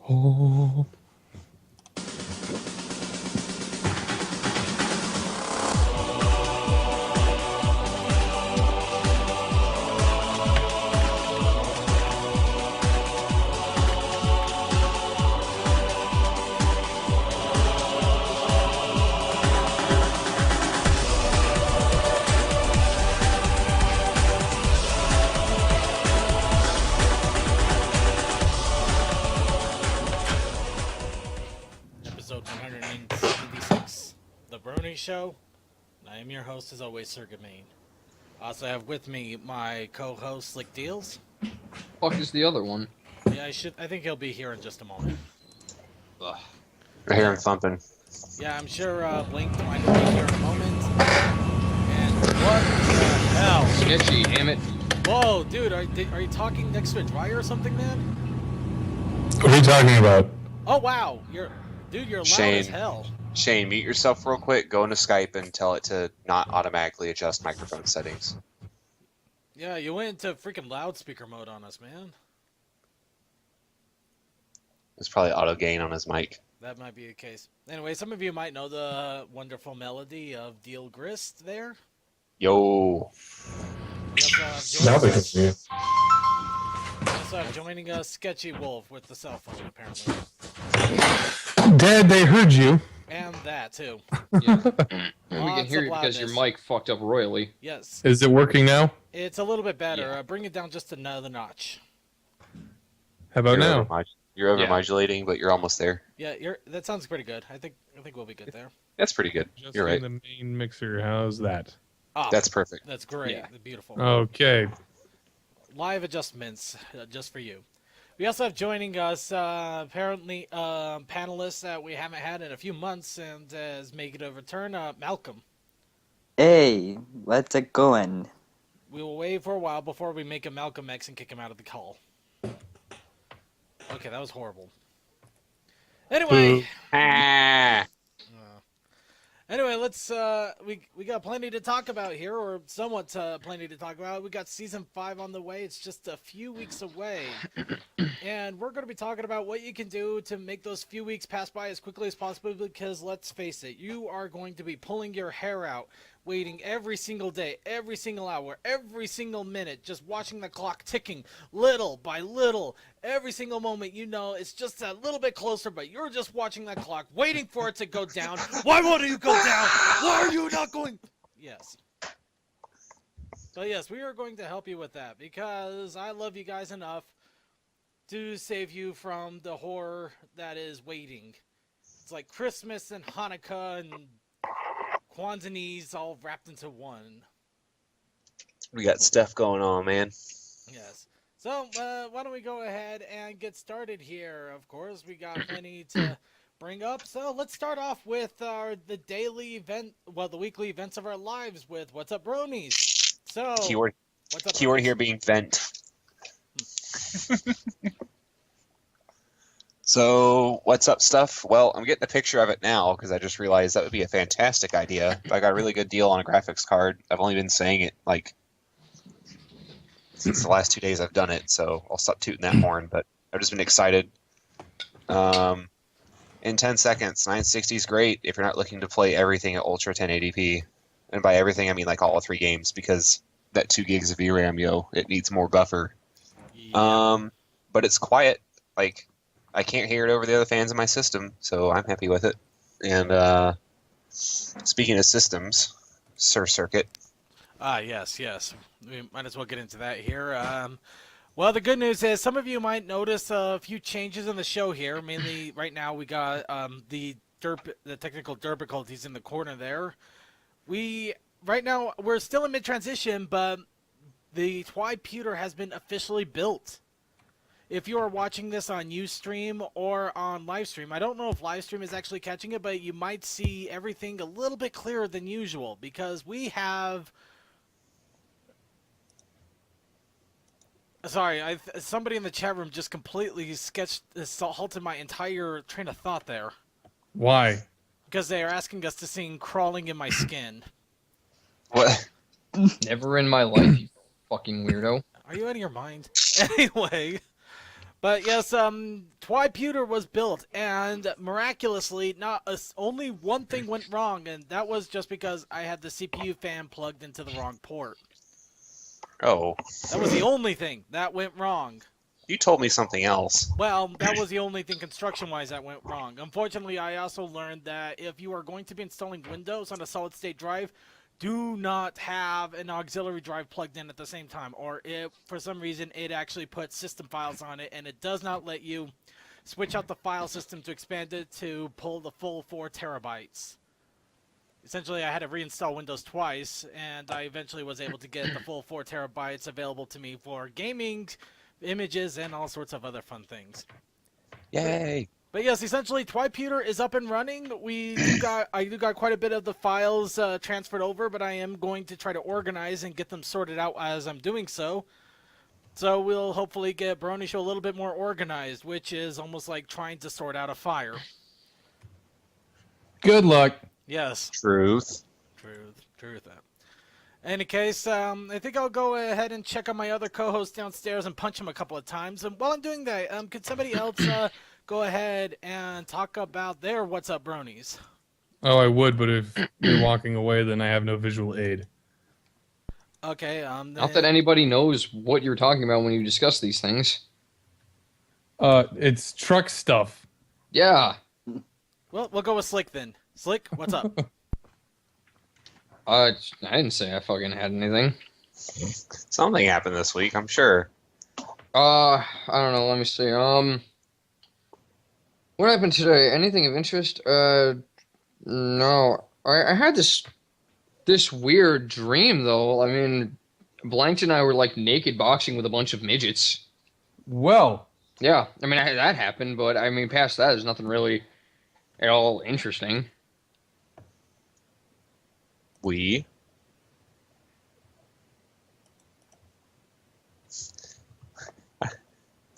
Oh. Episode 176, The Brony Show. I am your host, as always, Sir Gamain. I also have with me my co-host, Slick Deals. Fuck is the other one? Yeah, I think he'll be here in just a moment. Ugh. I hear him thumping. Yeah, I'm sure Blink might be here in a moment. And what the hell? Sketchy, damn it. Whoa, dude, are you talking next to a dryer or something, man? What are you talking about? Oh, wow. You're loud as hell. Shane, mute yourself real quick, go into Skype and tell it to not automatically adjust microphone settings. Yeah, you went into freaking loudspeaker mode on us, man. It's probably auto gain on his mic. That might be the case. Anyway, some of you might know the wonderful melody of Deal Grist there. Yo. We also Now have they joining can us, see it. we also have joining us Sketchy Wolf with the cell phone, apparently. Dad, they heard you. And that, too. Yeah. We can Lots hear of you because your loudness. mic fucked up royally. Yes. Is it working now? It's a little bit better. Yeah. Bring it down just another notch. How about now? You're over Yeah. modulating, but you're almost there. Yeah, that sounds pretty good. I think we'll be good there. That's pretty good. Just You're right. in the main mixer. How's that? Ah, That's perfect. that's great. Yeah. Beautiful. Okay. Live adjustments just for you. We also have joining us apparently panelists that we haven't had in a few months and is making a return. Malcolm. Hey, what's it going? We will wait for a while before we make a Malcolm X and kick him out of the call. Okay, that was horrible. Anyway. Ah. Anyway, let's we got plenty to talk about here, or somewhat plenty to talk about. We got season 5 on the way. It's just a few weeks away, and we're going to be talking about what you can do to make those few weeks pass by as quickly as possible. Because let's face it, you are going to be pulling your hair out, waiting every single day, every single hour, every single minute, just watching the clock ticking little by little. Every single moment, you know, it's just a little bit closer, but you're just watching that clock, waiting for it to go down. Why won't you go down? Why are you not going? Yes. So yes, we are going to help you with that because I love you guys enough to save you from the horror that is waiting. It's like Christmas and Hanukkah and Kwanzaa all wrapped into one. We got stuff going on, man. Yes. So, why don't we go ahead and get started here? Of course, we got plenty to bring up. So, let's start off with the daily event, well, the weekly events of our lives with What's Up, Bronies? So, Keyword what's up, keyword Bronies? here being vent. So, what's up stuff? Well, I'm getting a picture of it now because I just realized that would be a fantastic idea. I got a really good deal on a graphics card. I've only been saying it like since the last 2 days I've done it, so I'll stop tooting that horn, but I've just been excited. In 10 seconds, 960 is great if you're not looking to play everything at Ultra 1080p. And by everything, I mean like all 3 games, because that 2 gigs of VRAM, it needs more buffer. Yeah. But it's quiet. Like, I can't hear it over the other fans in my system, so I'm happy with it. And speaking of systems, Sir Circuit. Yes. We might as well get into that here. Well, the good news is some of you might notice a few changes in the show here. Mainly, right now we got the technical difficulties in the corner there. Right now we're still in mid-transition, but the Twi-Pewter has been officially built. If you are watching this on Ustream or on Livestream, I don't know if Livestream is actually catching it, but you might see everything a little bit clearer than usual because we have... Sorry, somebody in the chat room just completely halted my entire train of thought there. Why? Because they are asking us to sing Crawling in My Skin. What? Never in my life, you fucking weirdo. Are you out of your mind? Anyway... But yes, Twiputer was built, and miraculously, only one thing went wrong, and that was just because I had the CPU fan plugged into the wrong port. Oh, That was the only thing that went wrong. you told me something else. Well, that was the only thing construction-wise that went wrong. Unfortunately, I also learned that if you are going to be installing Windows on a solid-state drive, do not have an auxiliary drive plugged in at the same time, or if for some reason it actually puts system files on it, and it does not let you switch out the file system to expand it to pull the full 4 terabytes. Essentially, I had to reinstall Windows twice, and I eventually was able to get the full 4 terabytes available to me for gaming, images, and all sorts of other fun things. Yay! But yes, essentially, Twiputer is up and running. I do got quite a bit of the files transferred over, but I am going to try to organize and get them sorted out as I'm doing so. So we'll hopefully get Brony Show a little bit more organized, which is almost like trying to sort out a fire. Good luck. Yes. Truth. Truth. In any case, I think I'll go ahead and check on my other co-host downstairs and punch him a couple of times. And while I'm doing that, could somebody else go ahead and talk about their What's Up Bronies? Oh, I would, but if you're walking away, then I have no visual aid. Okay. Not that anybody knows what you're talking about when you discuss these things. It's truck stuff. Yeah. Well, we'll go with Slick then. Slick, what's up? I didn't say I fucking had anything. Something happened this week, I'm sure. I don't know. Let me see. What happened today? Anything of interest? No. I had this weird dream though. I mean, Blanked and I were like naked boxing with a bunch of midgets. Well, Yeah, I mean that happened, but I mean past that, there's nothing really at all interesting.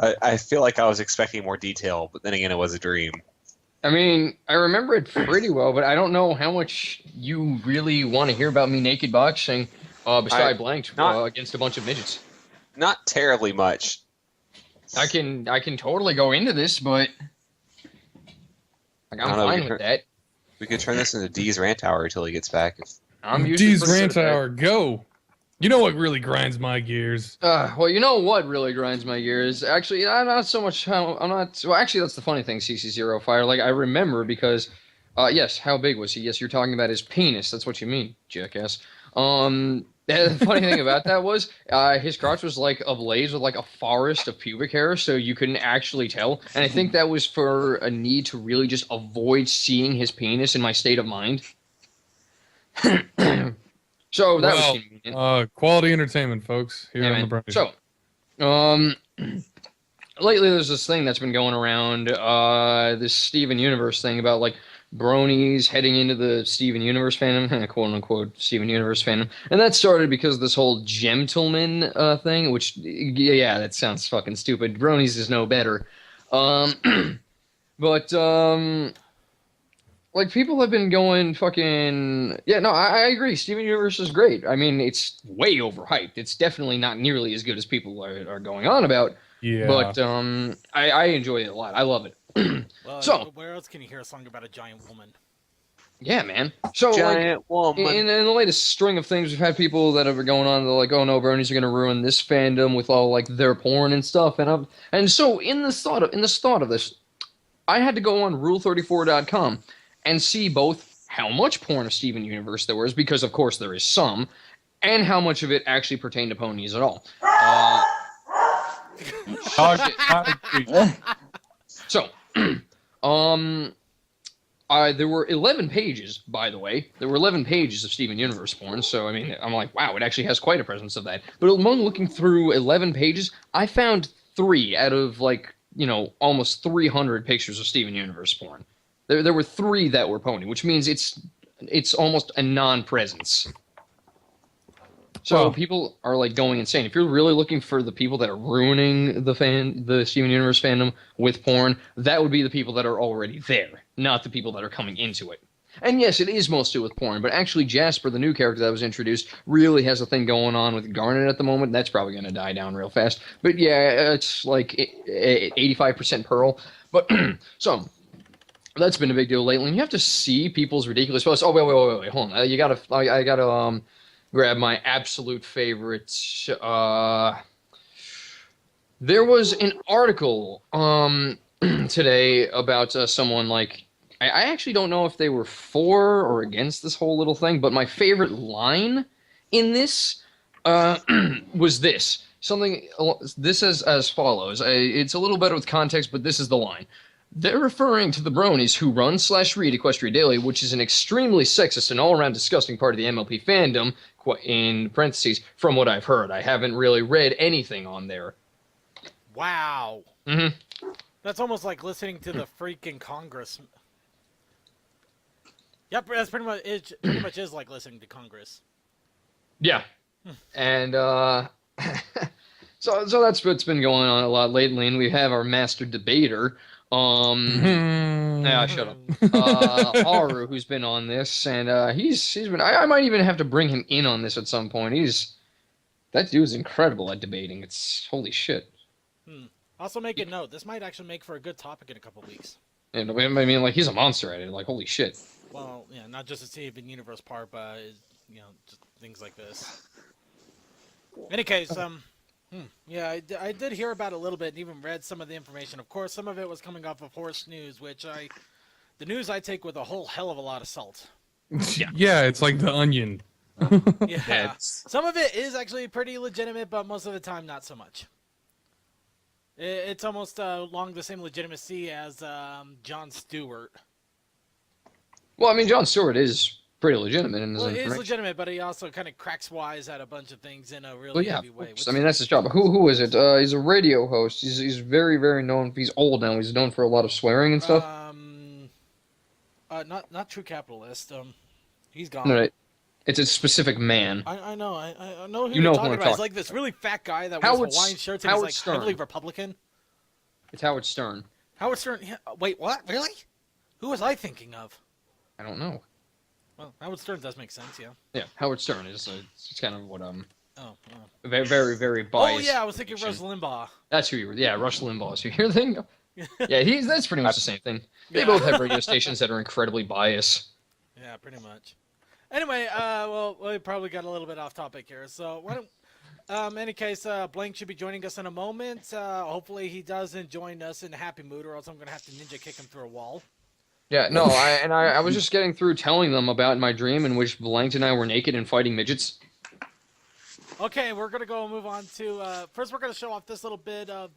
I feel like I was expecting more detail, but then again, it was a dream. I mean, I remember it pretty well, but I don't know how much you really want to hear about me naked boxing beside Blanked against a bunch of midgets. Not terribly much. I can totally go into this, but like, I'm fine with that. We could turn this into D's rant hour until he gets back. I'm usually D's pretty rant good at that. hour, go. You know what really grinds my gears? Well, you know what really grinds my gears? Actually, not so much how I'm not. Well, actually, that's the funny thing, CC0 Fire. Like, I remember because, yes, how big was he? Yes, you're talking about his penis. That's what you mean, jackass. The funny thing about that was his crotch was like ablaze with like a forest of pubic hair, so you couldn't actually tell. And I think that was for a need to really just avoid seeing his penis in my state of mind. So that was convenient. Quality entertainment, folks. Here Yeah, on the man. Brony Show. So, lately there's this thing that's been going around, this Steven Universe thing about like bronies heading into the Steven Universe fandom, quote unquote Steven Universe fandom, and that started because of this whole gentleman thing, which yeah, that sounds fucking stupid. Bronies is no better, but like people have been going fucking yeah. No, I agree. Steven Universe is great. I mean, it's way overhyped. It's definitely not nearly as good as people are going on about. Yeah. But I enjoy it a lot. I love it. Well, So- where else can you hear a song about a giant woman? Yeah, man. So Giant like woman. in the latest string of things, we've had people that are going on. They're like, "Oh no, bronies are gonna ruin this fandom with all like their porn and stuff." And so in the thought of this, I had to go on Rule34.com and see both how much porn of Steven Universe there was, because of course there is some, and how much of it actually pertained to ponies at all. So, there were 11 pages, by the way. There were 11 pages of Steven Universe porn, so, I mean, I'm like, wow, it actually has quite a presence of that. But among looking through 11 pages, I found 3 out of, like, you know, almost 300 pictures of Steven Universe porn. There were 3 that were pony, which means it's almost a non-presence. So Well- people are like going insane. If you're really looking for the people that are ruining the Steven Universe fandom with porn, that would be the people that are already there, not the people that are coming into it. And yes, it is mostly with porn, but actually Jasper, the new character that was introduced, really has a thing going on with Garnet at the moment. That's probably going to die down real fast. But yeah, it's like 85% Pearl. But so that's been a big deal lately. And you have to see people's ridiculous posts. Oh, wait, hold on. I gotta grab my absolute favorite. There was an article today about someone like I actually don't know if they were for or against this whole little thing, but my favorite line in this was this. This is as follows. It's a little better with context, but this is the line. They're referring to the bronies who run/read Equestria Daily, which is an extremely sexist and all-around disgusting part of the MLP fandom, in parentheses, from what I've heard. I haven't really read anything on there. Wow. Mm-hmm. That's almost like listening to the freaking Congress. Yep, that's pretty much it. Pretty much is like listening to Congress. Yeah, and so that's what's been going on a lot lately, and we have our master debater, yeah, shut up, Haru, who's been on this, and he's been. I might even have to bring him in on this at some point. That dude's incredible at debating. It's holy shit. Also, make a note. This might actually make for a good topic in a couple weeks. And I mean, like, he's a monster at it. Like, holy shit. Well, yeah, not just the Steven Universe part, but just things like this. In any case, yeah, I did hear about it a little bit and even read some of the information. Of course, some of it was coming off of Horse News, which the news I take with a whole hell of a lot of salt. Yeah, it's like the Onion. Yeah, some of it is actually pretty legitimate, but most of the time, not so much. It's almost along the same legitimacy as Jon Stewart. Well, I mean, Jon Stewart is pretty legitimate in his Well, he information. is legitimate, but he also kind of cracks wise at a bunch of things in a really heavy way. I mean, that's his job. Who is it? He's a radio host. He's very, very known. He's old now. He's known for a lot of swearing and stuff. Not True Capitalist. He's gone. Right. It's a specific man. I know. I know who You you're know who talking I'm about. He's talking like this really fat guy that Howard wears Hawaiian shirts and he's like Stern. heavily Republican. It's Howard Stern. Howard Stern. Yeah, wait, what? Really? Who was I thinking of? I don't know. Well, Howard Stern does make sense, yeah. Yeah, Howard Stern is it's kind of what Oh. very, very, very biased. Oh yeah, I was thinking Rush Limbaugh. That's who you were. Yeah, Rush Limbaugh is who you're thinking. Yeah, that's pretty much the same thing. They Yeah. both have radio stations that are incredibly biased. Yeah, pretty much. Anyway, well, we probably got a little bit off topic here. So, in any case, Blank should be joining us in a moment. Hopefully, he doesn't join us in a happy mood, or else I'm gonna have to ninja kick him through a wall. Yeah, no, I was just getting through telling them about my dream in which Blank and I were naked and fighting midgets. Okay, we're gonna go move on to first. We're gonna show off this little bit of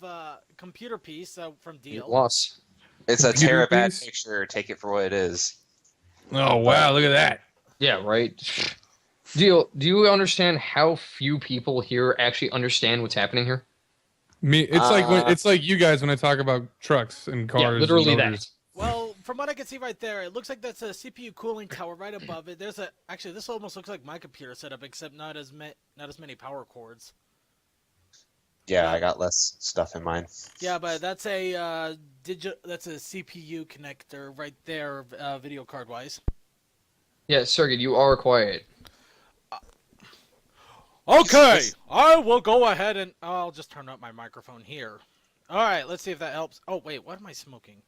computer piece from Deal. Loss. It's a Computer Terabad piece? picture. Take it for what it is. Oh wow, look at that. Yeah, right. Deal. Do you understand how few people here actually understand what's happening here? Me, it's like you guys when I talk about trucks and cars. Yeah, literally and that. motors. Well, from what I can see right there, it looks like that's a CPU cooling tower right above it. Actually, this almost looks like my computer setup, except not as many power cords. Yeah, I got less stuff in mine. Yeah, but that's a that's a CPU connector right there, video card wise. Yeah, Sergey, you are quiet. Okay, I will go ahead and I'll just turn up my microphone here. All right, let's see if that helps. Oh wait, what am I smoking?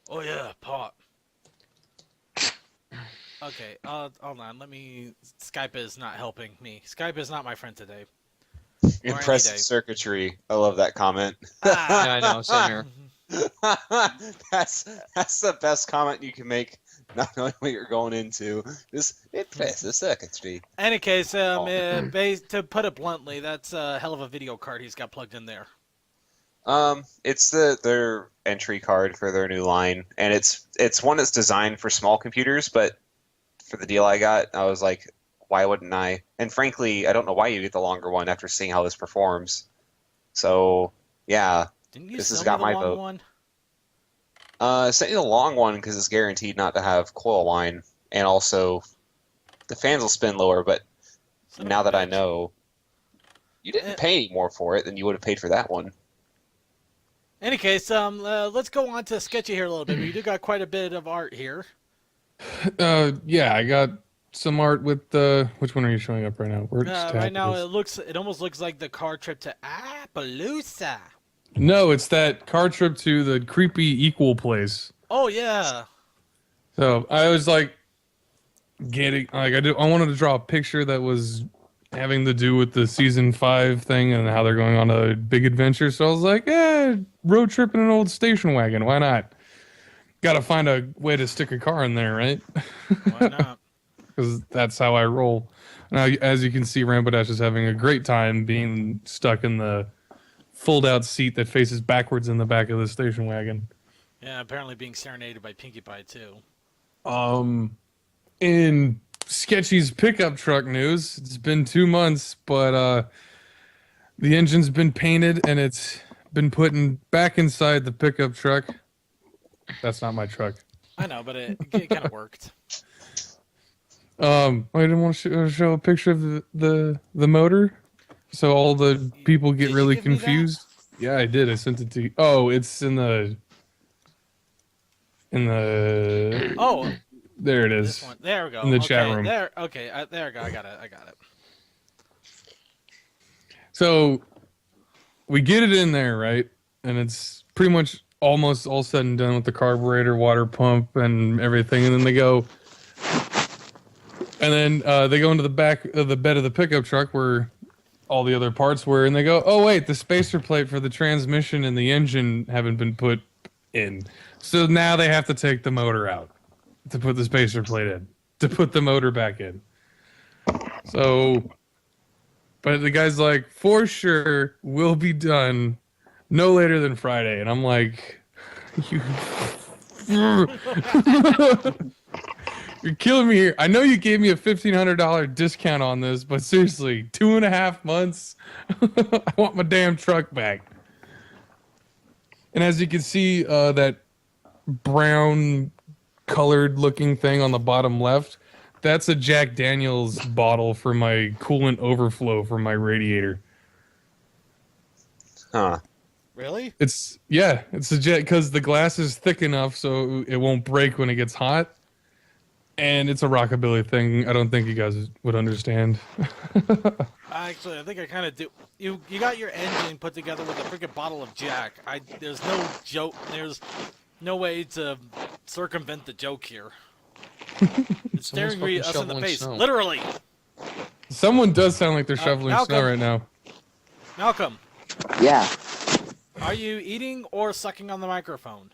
Oh yeah, pot. Okay, hold on. Skype is not helping me. Skype is not my friend today. Impressive circuitry. I love that comment. Ah. Yeah, I know, same here. that's the best comment you can make. Not knowing what you're going into. Just impressive circuitry. Any case, to put it bluntly, that's a hell of a video card he's got plugged in there. It's their entry card for their new line, and it's one that's designed for small computers. But for the deal I got, I was like, why wouldn't I? And frankly, I don't know why you get the longer one after seeing how this performs. So yeah, Didn't you this has sell got me the my long vote. one? Sent you the long one because it's guaranteed not to have coil line, and also the fans will spin lower. But Son of now a that I bitch. know, you didn't pay any more for it than you would have paid for that one. Any case, let's go on to Sketchy here a little bit. We do got quite a bit of art here. Yeah, I got some art with the. Which one are you showing up right now? Where's Right now, it almost looks like the car trip to Appaloosa. No, it's that car trip to the creepy equal place. Oh yeah. So I was like, I wanted to draw a picture that was having to do with the season 5 thing and how they're going on a big adventure. So I was like, road trip in an old station wagon. Why not? Got to find a way to stick a car in there, right? Why not? Because that's how I roll. Now, as you can see, Rampadash is having a great time being stuck in the fold-out seat that faces backwards in the back of the station wagon. Yeah, apparently being serenaded by Pinkie Pie too. In Sketchy's pickup truck news, it's been 2 months, but the engine's been painted and it's been put back inside the pickup truck. That's not my truck. I know, but it kind of worked. I didn't want to show a picture of the motor, so all the people get Did you really give me that? confused. Yeah, I did. I sent it to you. Oh, it's in the. Oh, There it this is. one. There we go. In the okay, chat room. There. Okay. There we go. I got it. So we get it in there, right? And it's pretty much almost all said and done with the carburetor, water pump, and everything. And then they go into the back of the bed of the pickup truck where all the other parts were, and they go, oh, wait, the spacer plate for the transmission and the engine haven't been put in. So now they have to take the motor out to put the spacer plate in, to put the motor back in. So, but the guy's like, for sure, we'll be done no later than Friday. And I'm like, you're killing me here. I know you gave me a $1,500 discount on this, but seriously, 2.5 months? I want my damn truck back. And as you can see, that brown colored looking thing on the bottom left, that's a Jack Daniels bottle for my coolant overflow from my radiator. Huh. Really? It's a jet because the glass is thick enough so it won't break when it gets hot. And it's a rockabilly thing. I don't think you guys would understand. Actually, I think I kind of do. You got your engine put together with a freaking bottle of Jack. There's no joke. There's no way to circumvent the joke here. It's staring fucking us in the shoveling face, snow. literally. Someone does sound like they're shoveling Malcolm. snow right now. Malcolm, Yeah, are you eating or sucking on the microphone?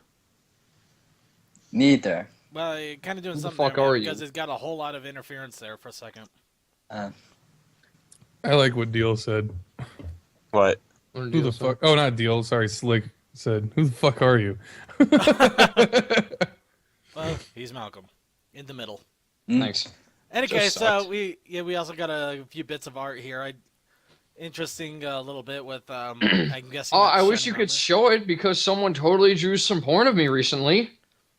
neither. Well, you're kind of doing Who the something fuck there, man, are you? because it's got a whole lot of interference there for a second. Uh, I like what Deal said. What? Who the fuck? Oh, not Deal. Sorry, Slick said. Who the fuck are you? Well, he's Malcolm, in the middle. Thanks. Any Just case, sucked. we also got a few bits of art here. Interesting little bit with I'm guessing. Oh, that's I wish Shannon you on could there. show it because someone totally drew some porn of me recently.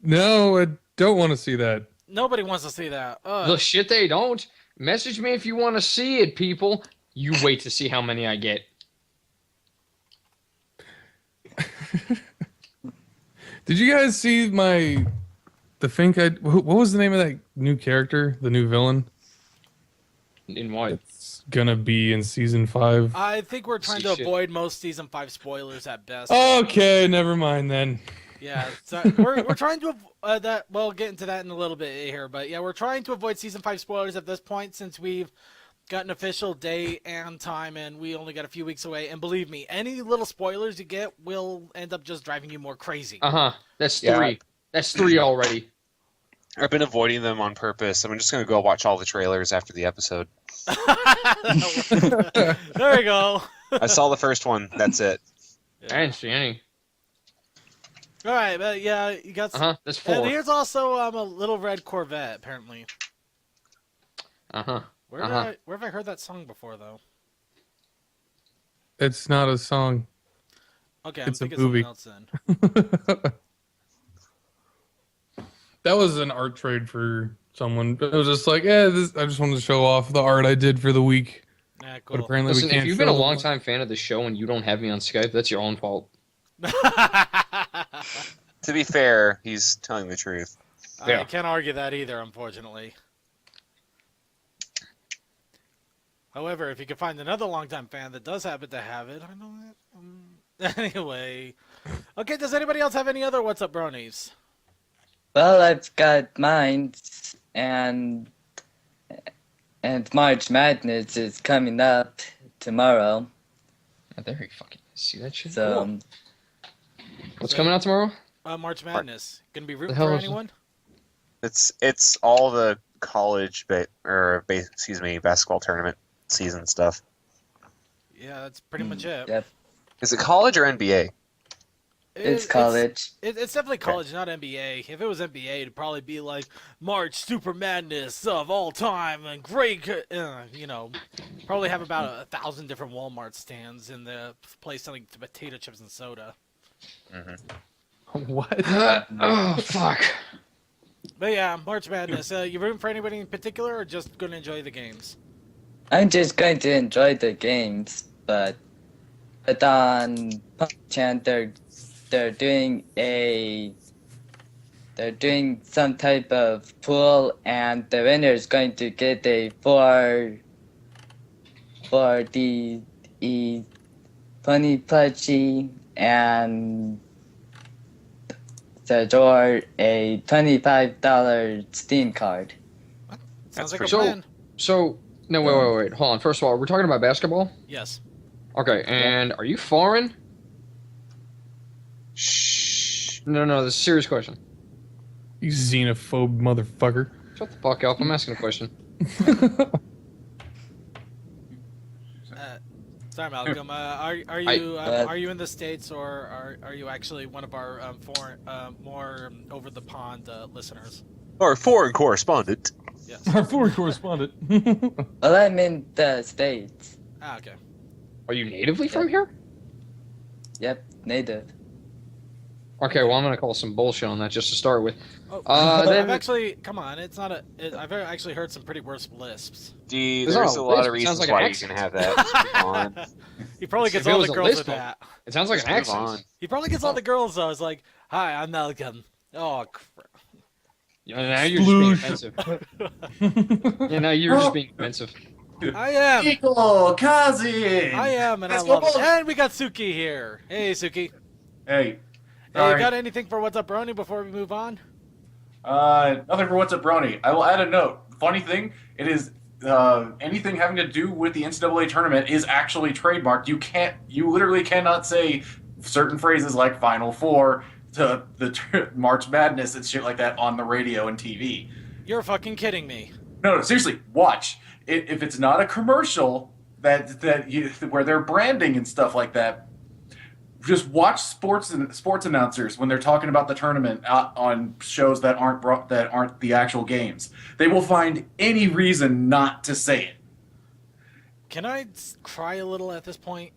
No, I don't want to see that. Nobody wants to see that. The shit they don't. Message me if you want to see it, people. You wait to see how many I get. Did you guys see what was the name of that new character, the new villain? In what? It's gonna be in season 5. I think we're trying See to shit. avoid most season 5 spoilers at best. Okay, never mind then. Yeah, so we're trying to that. We'll get into that in a little bit here, but yeah, we're trying to avoid season 5 spoilers at this point since we've got an official date and time, and we only got a few weeks away. And believe me, any little spoilers you get will end up just driving you more crazy. That's Yeah. 3. That's 3 already. I've been avoiding them on purpose. I'm just gonna go watch all the trailers after the episode. There we go. I saw the first one. That's it. I didn't see any. All right, but yeah, you got. That's And 4. here's also a little red Corvette apparently. Where have I heard that song before though? It's not a song. Okay, It's a I'm thinking movie. something else then. That was an art trade for someone. It was just like, I just wanted to show off the art I did for the week. Yeah, But cool. apparently Listen, we can't if you've been a show them. long-time fan of the show and you don't have me on Skype, that's your own fault. To be fair, he's telling the truth. Yeah. I can't argue that either, unfortunately. However, if you can find another longtime fan that does happen to have it, I know that. Anyway. Okay, does anybody else have any other What's Up Bronies? Well, I've got mine, and March Madness is coming up tomorrow. Oh, there you fucking see that shit. So, What's coming out tomorrow? March Madness. Gonna be rooting The hell for is it? anyone? It's all the college basketball tournament season stuff. Yeah, that's pretty much it. yep, Is it college or NBA? it's college. It's definitely college, not NBA. If it was NBA, it'd probably be like March Super Madness of all time and great, probably have about 1,000 different Walmart stands in the place selling potato chips and soda. What? Oh fuck. But yeah, March Madness. You rooting for anybody in particular, or just gonna enjoy the games? I'm just going to enjoy the games, but on Chan they're doing some type of pool, and the winner is going to get a for the funny plushie and the door a $25 Steam card. Sounds like a pretty plan. So no, wait. Hold on. First of all, we're talking about basketball. Yes. Okay, and are you foreign? Shh. No, this is a serious question. You xenophobe motherfucker. Shut the fuck up. I'm asking a question. Sorry, Malcolm. Are you in the States, or are you actually one of our foreign, more over the pond listeners? Or foreign correspondent. Yes. Our foreign correspondent. Well, I'm in the States. Ah, okay. Are you natively from here? Yep, native. Okay, well I'm gonna call some bullshit on that just to start with. Oh, Then- I've actually come on. It's not a. I've actually heard some pretty worse lisps. Dude, It's there's not a a lot lisp, of it sounds reasons like an why you accent. can have that. Come on. He probably gets If it all was the a girls with lisp, that. It sounds like an Just move accent. on. He probably gets all the girls though. It's like, hi, I'm Malcolm. Oh, crap. Yeah, now you're just being offensive. Yeah, now you're just being offensive. I am. Equal, Kazi! I am, and I Let's love go it. Bulls! And we got Suki here. Hey, Suki. Hey. Hey, Sorry. you got anything for What's Up Brony before we move on? Nothing for What's Up Brony. I will add a note. Funny thing, it is anything having to do with the NCAA tournament is actually trademarked. You literally cannot say certain phrases like Final Four to the March Madness and shit like that on the radio and TV. You're fucking kidding me. No, seriously, watch. If it's not a commercial where they're branding and stuff like that, just watch sports announcers when they're talking about the tournament on shows that aren't the actual games. They will find any reason not to say it. Can I cry a little at this point?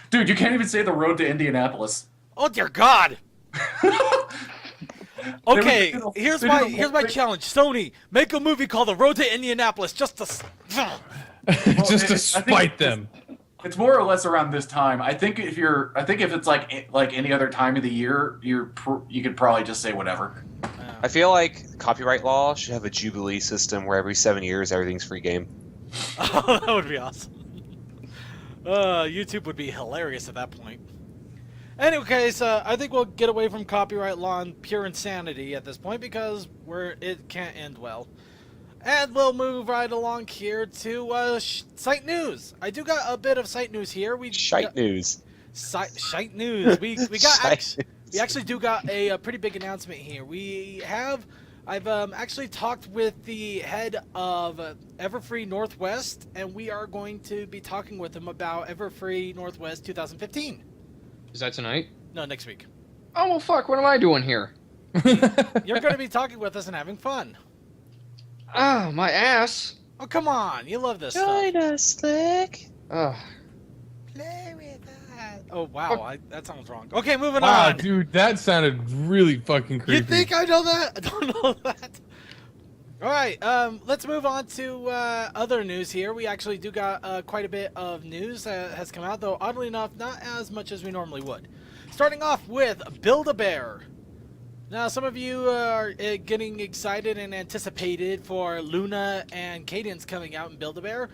Dude, you can't even say the road to Indianapolis. Oh dear God! Okay, They here's did my a- challenge. Sony, make a movie called The Road to Indianapolis just to. Just to I think spite them. It's more or less around this time. I think if it's like any other time of the year, you could probably just say whatever. I feel like copyright law should have a jubilee system where every 7 years everything's free game. Oh, that would be awesome. YouTube would be hilarious at that point. Anyway, so I think we'll get away from copyright law and pure insanity at this point because it can't end well. And we'll move right along here to site news. I do got a bit of site news here. Shite news. Shite news. We Shite news. actually do got a pretty big announcement here. I've actually talked with the head of Everfree Northwest, and we are going to be talking with him about Everfree Northwest 2015. Is that tonight? No, next week. Oh well, fuck. What am I doing here? You're going to be talking with us and having fun. Ah, my ass. Oh, come on. You love this stuff. us, Slick. Ugh. Play with that. Oh, wow. That sounds wrong. Okay, moving Wow, on. dude, that sounded really fucking creepy. You think I know that? I don't know that. All right, let's move on to other news here. We actually do got quite a bit of news that has come out, though oddly enough, not as much as we normally would. Starting off with Build-A-Bear. Now, some of you are getting excited and anticipated for Luna and Cadence coming out in Build-A-Bear.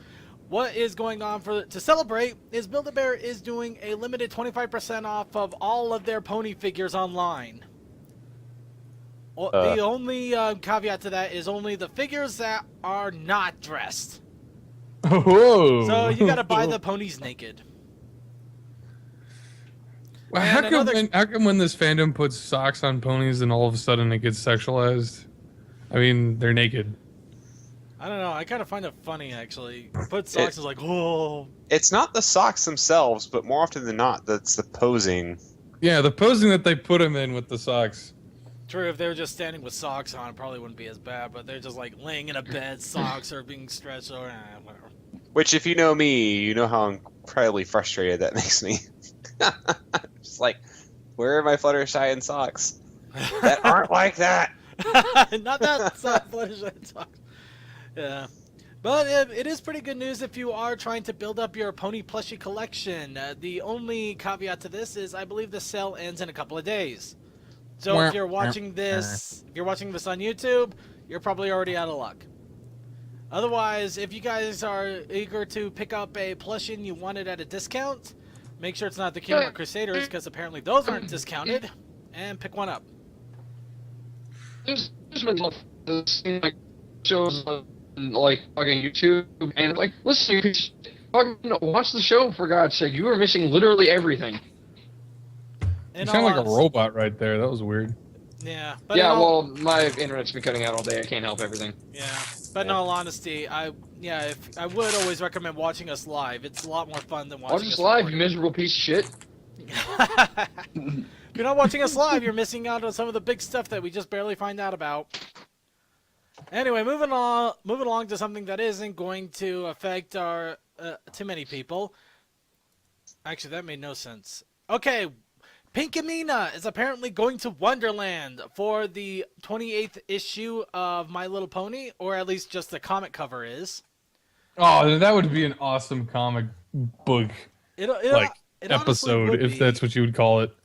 What is going on to celebrate is Build-A-Bear is doing a limited 25% off of all of their pony figures online. The only caveat to that is only the figures that are not dressed. Whoa! So you gotta buy the ponies naked. Well, And how come when this fandom puts socks on ponies and all of a sudden it gets sexualized? I mean, they're naked. I don't know. I kind of find it funny, actually. Put socks is like, whoa. It's not the socks themselves, but more often than not, that's the posing. Yeah, the posing that they put them in with the socks. True, if they were just standing with socks on, it probably wouldn't be as bad, but they're just like laying in a bed, socks are being stretched, or whatever. Which, if you know me, you know how incredibly frustrated that makes me. Just like, where are my Fluttershy and socks? That aren't like that. Not that Fluttershy socks. Yeah. But it is pretty good news if you are trying to build up your pony plushie collection. The only caveat to this is I believe the sale ends in a couple of days. So if you're watching this, on YouTube, you're probably already out of luck. Otherwise, if you guys are eager to pick up a plushie and you want it at a discount, make sure it's not the Kingdom Crusaders, because apparently those aren't discounted, and pick one up. There's like shows on like fucking YouTube and like listen, you fucking watch the show for God's sake. You are missing literally everything. You sound like a robot right there. That was weird. Yeah. But yeah, well, my internet's been cutting out all day. I can't help everything. Yeah. But in all honesty, I would always recommend watching us live. It's a lot more fun than watching us live, you miserable piece of shit. If you're not watching us live, you're missing out on some of the big stuff that we just barely find out about. Anyway, moving along to something that isn't going to affect our too many people. Actually, that made no sense. Okay, Pinkamena is apparently going to Wonderland for the 28th issue of My Little Pony, or at least just the comic cover is. Oh, that would be an awesome comic book episode, if that's what you would call it.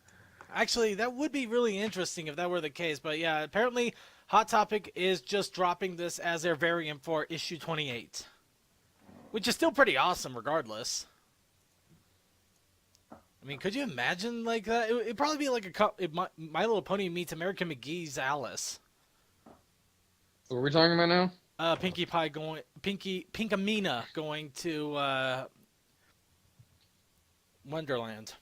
Actually, that would be really interesting if that were the case. But yeah, apparently Hot Topic is just dropping this as their variant for issue 28. Which is still pretty awesome regardless. I mean, could you imagine like that? It'd probably be like My Little Pony meets American McGee's Alice. What are we talking about now? Pinkamena going to Wonderland.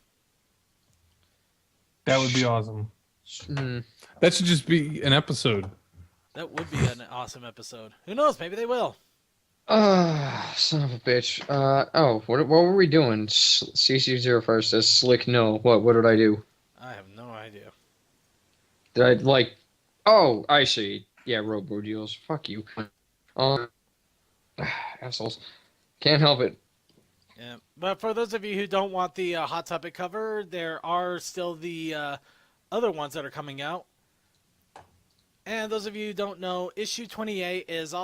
That would be awesome. Mm. That should just be an episode. That would be an awesome episode. Who knows? Maybe they will. Son of a bitch. What were we doing? CC0 first says slick no. What did I do? I have no idea. Did I, like... Oh, I see. Yeah, Robo deals. Fuck you. Assholes. Can't help it. Yeah, but for those of you who don't want the Hot Topic cover, there are still the other ones that are coming out. And those of you who don't know, issue 28 is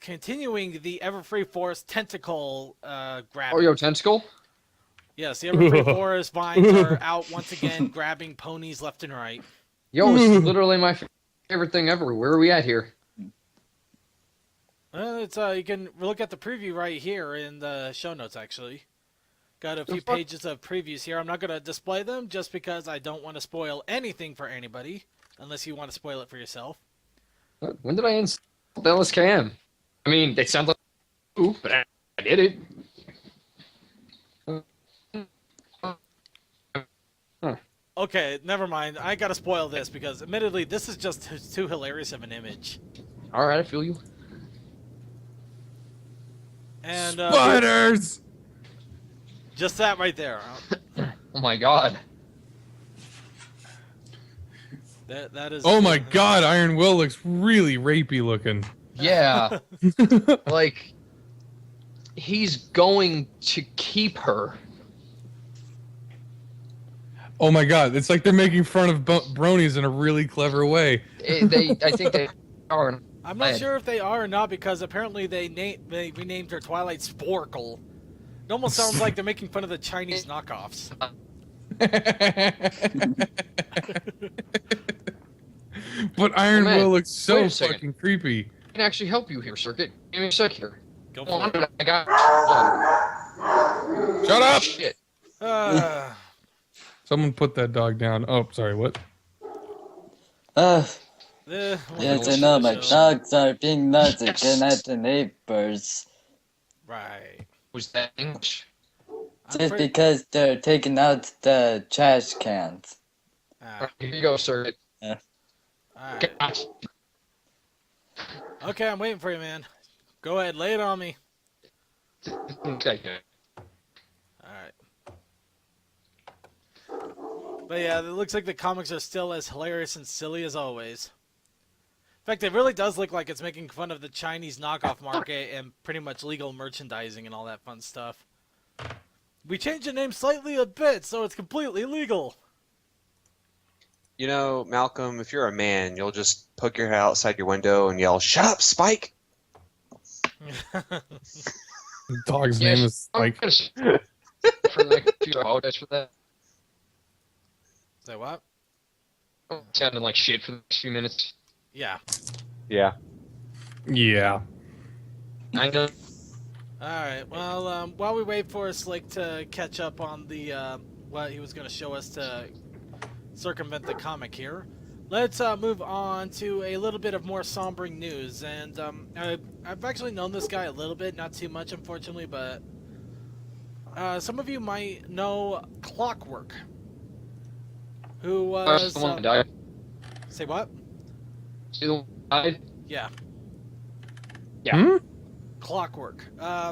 continuing the Everfree Forest tentacle grabbing. Oh, yo, tentacle? Yes, the Everfree Forest vines are out once again, grabbing ponies left and right. Yo, it's literally my favorite thing ever. Where are we at here? It's you can look at the preview right here in the show notes. Actually, got a few pages of previews here. I'm not gonna display them just because I don't want to spoil anything for anybody, unless you want to spoil it for yourself. When did I install LSKM? I mean, they sound like ooh, but I did it. Okay, never mind. I gotta spoil this because, admittedly, this is just too hilarious of an image. All right, I feel you. And spiders. Just that right there. Oh my god. That is. Oh my god, Iron Will looks really rapey looking. Yeah. Like, he's going to keep her. Oh my god, it's like they're making fun of bronies in a really clever way. I think they are. I'm not sure if they are or not because apparently they renamed her Twilight Sporkle. It almost sounds like they're making fun of the Chinese knockoffs. But Iron Oh, man. Will looks so Wait a second. fucking creepy. I can actually help you here, Circuit. Give me a sec here. Go Hold for it. on, I got. Shut up! Shit. Someone put that dog down. Oh, sorry, what? Uh, Welcome yes, to I know the my show. dogs are being nuts again at the neighbors. Right. Was that English? I'm Just pretty- because they're taking out the trash cans. Ah, Here you go, Circuit. all right. Gosh. Okay, I'm waiting for you, man. Go ahead, lay it on me. Okay. Alright. But yeah, it looks like the comics are still as hilarious and silly as always. In fact, it really does look like it's making fun of the Chinese knockoff market and pretty much legal merchandising and all that fun stuff. We changed the name slightly a bit, so it's completely legal. You know, Malcolm, if you're a man, you'll just poke your head outside your window and yell, "Shut up, Spike!" The dog's Yeah, name is I'm like. gonna for the computer. I apologize for that. Say what? I'm sounding like shit for the next few minutes. Yeah. Yeah. Yeah. I know. Alright, well, while we wait for Slick to catch up on the, what he was going to show us to circumvent the comic here, let's move on to a little bit of more sombering news. And I've actually known this guy a little bit, not too much, unfortunately, but some of you might know Clockwork, who was... the one that died. say what? See the one that died? Yeah. Yeah. Hmm? Clockwork.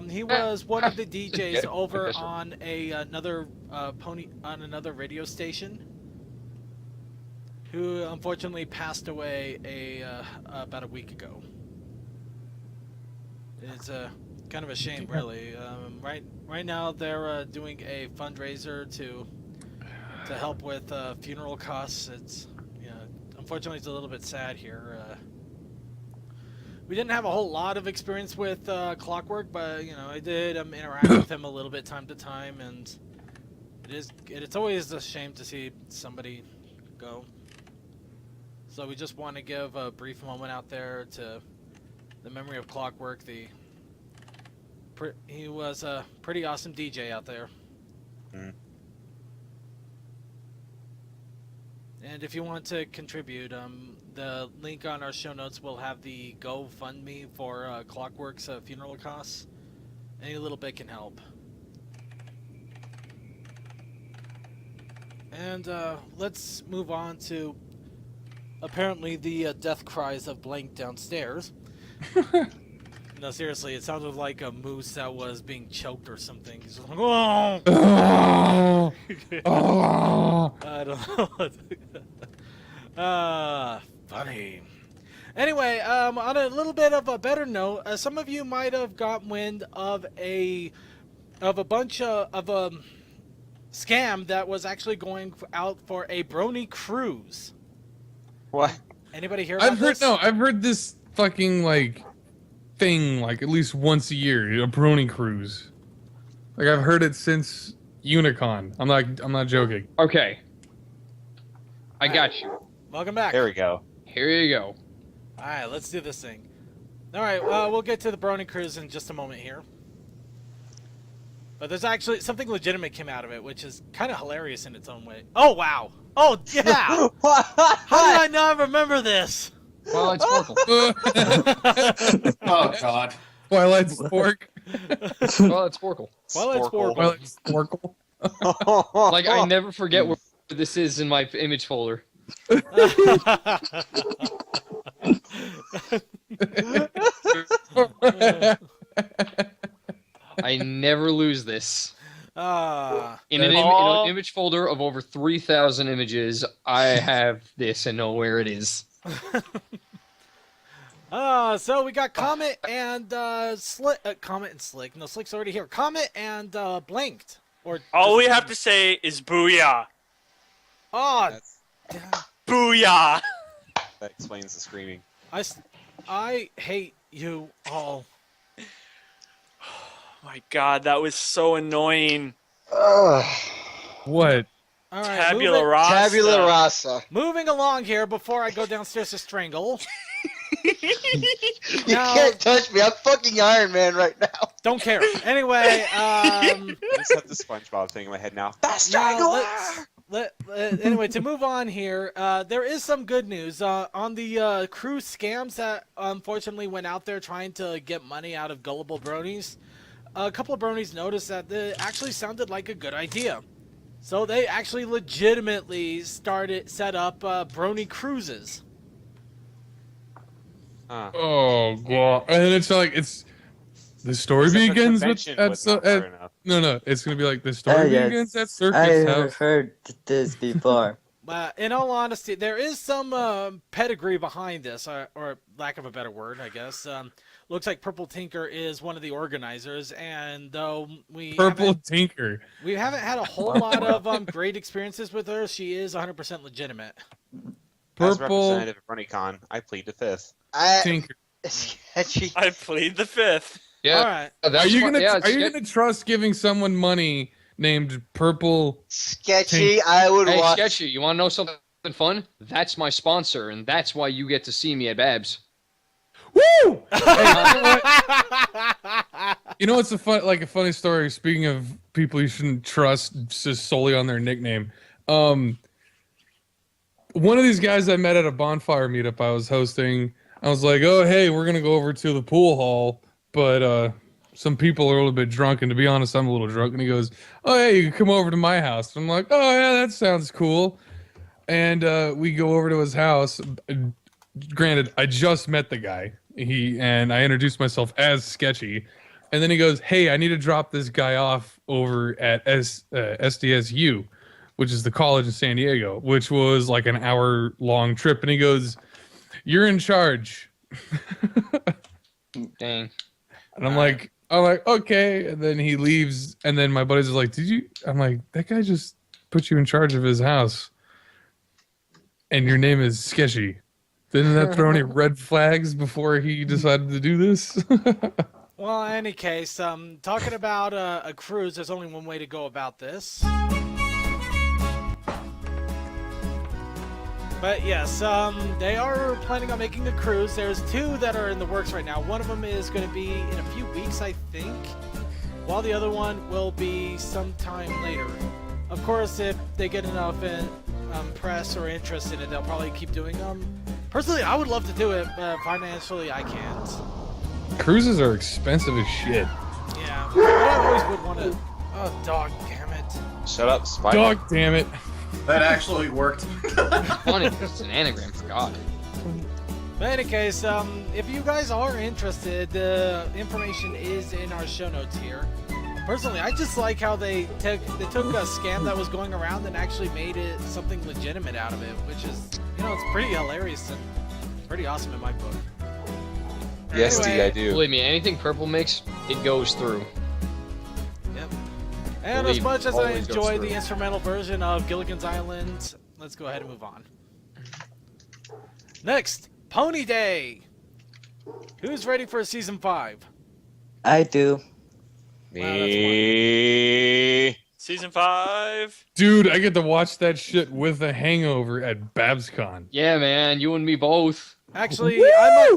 He was one of the DJs Yeah, over okay, sure. on another radio station, who unfortunately passed away about a week ago. It's kind of a shame, really. Right now they're doing a fundraiser to help with funeral costs. It's unfortunately it's a little bit sad here. We didn't have a whole lot of experience with Clockwork, but I did interact with him a little bit time to time, and it's always a shame to see somebody go. So we just want to give a brief moment out there to the memory of Clockwork. He was a pretty awesome DJ out there. Mm. And if you want to contribute, the link on our show notes will have the GoFundMe for Clockwork's funeral costs. Any little bit can help. And let's move on to apparently the death cries of Blank downstairs. No, seriously, it sounded like a moose that was being choked or something. He's just like, "Whoa!" Oh, oh. I don't know. Funny. Anyway, on a little bit of a better note, some of you might have got wind of a bunch of scam that was actually going out for a Brony cruise. What? Anybody hear about this? I've heard this fucking thing at least once a year, a Brony cruise. I've heard it since Unicon. I'm not joking. Okay. I got you. Welcome back. There we go. Here you go. All right, let's do this thing. All right, we'll get to the Brony cruise in just a moment here. But there's actually something legitimate came out of it, which is kind of hilarious in its own way. Oh, wow. Oh, yeah. How did I not remember this? Well, it's Sparkle. Oh God. Twilight Spork. Well, it's Sparkle. Twilight Sport. Twilight Sporkle. Like, I never forget where this is in my image folder. I never lose this. In an image folder of over 3,000 images, I have this and know where it is. So we got Comet and Slick. Comet and Slick. No, Slick's already here. Comet and Blanked. Or All we have to say is booyah. Oh, Booyah. That explains the screaming. I hate you all. My God, that was so annoying. What? All right, Tabula rasa. Tabula rasa. moving along here before I go downstairs to strangle. You Now- can't touch me. I'm fucking Iron Man right now. Don't care. Anyway, I just have the SpongeBob thing in my head now. The now Strangler! anyway, to move on here, there is some good news on the cruise scams that unfortunately went out there trying to get money out of gullible bronies. A couple of bronies noticed that it actually sounded like a good idea, so they actually legitimately set up brony cruises. Oh god! And it's like the story Except the begins with convention at, was so, not far at enough. no, it's gonna be like the story yes. begins at I Circus have House. heard this before. In all honesty, there is some pedigree behind this, or lack of a better word, I guess. Looks like Purple Tinker is one of the organizers, and though Purple Tinker. we haven't had a whole lot of great experiences with her, she is 100% legitimate. As Purple representative of BronyCon, I plead the fifth. Tinker. Sketchy. I plead the fifth. Yeah. All right. That's Are you why- gonna yeah, are you gonna trust giving someone money named Purple? Sketchy. I would Hey, watch. Sketchy, you want to know something fun? That's my sponsor, and that's why you get to see me at Babs. Woo! You know what's a funny story? Speaking of people you shouldn't trust just solely on their nickname. One of these guys I met at a bonfire meetup I was hosting, I was like, "Oh, hey, we're gonna go over to the pool hall, but some people are a little bit drunk, and to be honest, I'm a little drunk." And he goes, "Oh, hey, you can come over to my house." And I'm like, "Oh, yeah, that sounds cool." And we go over to his house. Granted, I just met the guy. And I introduced myself as Sketchy, and then he goes, "Hey, I need to drop this guy off over at SDSU, which is the college in San Diego, which was like an hour-long trip." And he goes, "You're in charge." Dang. And I'm like, okay. And then he leaves, and then my buddies are like, "Did you?" I'm like, "That guy just put you in charge of his house, and your name is Sketchy. Didn't that throw any red flags before he decided to do this?" Well, in any case, talking about a cruise, there's only one way to go about this. But yes, they are planning on making a cruise. There's two that are in the works right now. One of them is going to be in a few weeks, I think, while the other one will be sometime later. Of course, if they get enough press or interest in it, they'll probably keep doing them. Personally, I would love to do it, but financially, I can't. Cruises are expensive as shit. Yeah, but I always would want to. Oh, dog, damn it! Shut up, Spider. Dog damn it. That actually worked. Funny, it's an anagram. Forgot. But in any case, if you guys are interested, the information is in our show notes here. Personally, I just like how they took a scam that was going around and actually made it something legitimate out of it, which is, it's pretty hilarious and pretty awesome in my book. Yes, Anyway. D, I do. Believe me, anything Purple makes, it goes through. Yep. And as Believe much as I always goes enjoy through. the instrumental version of Gilligan's Island, let's go ahead and move on. Next, Pony Day. Who's ready for season 5? I do. Me. Season 5. Dude, I get to watch that shit with a hangover at BabsCon. Yeah, man, you and me both. Actually,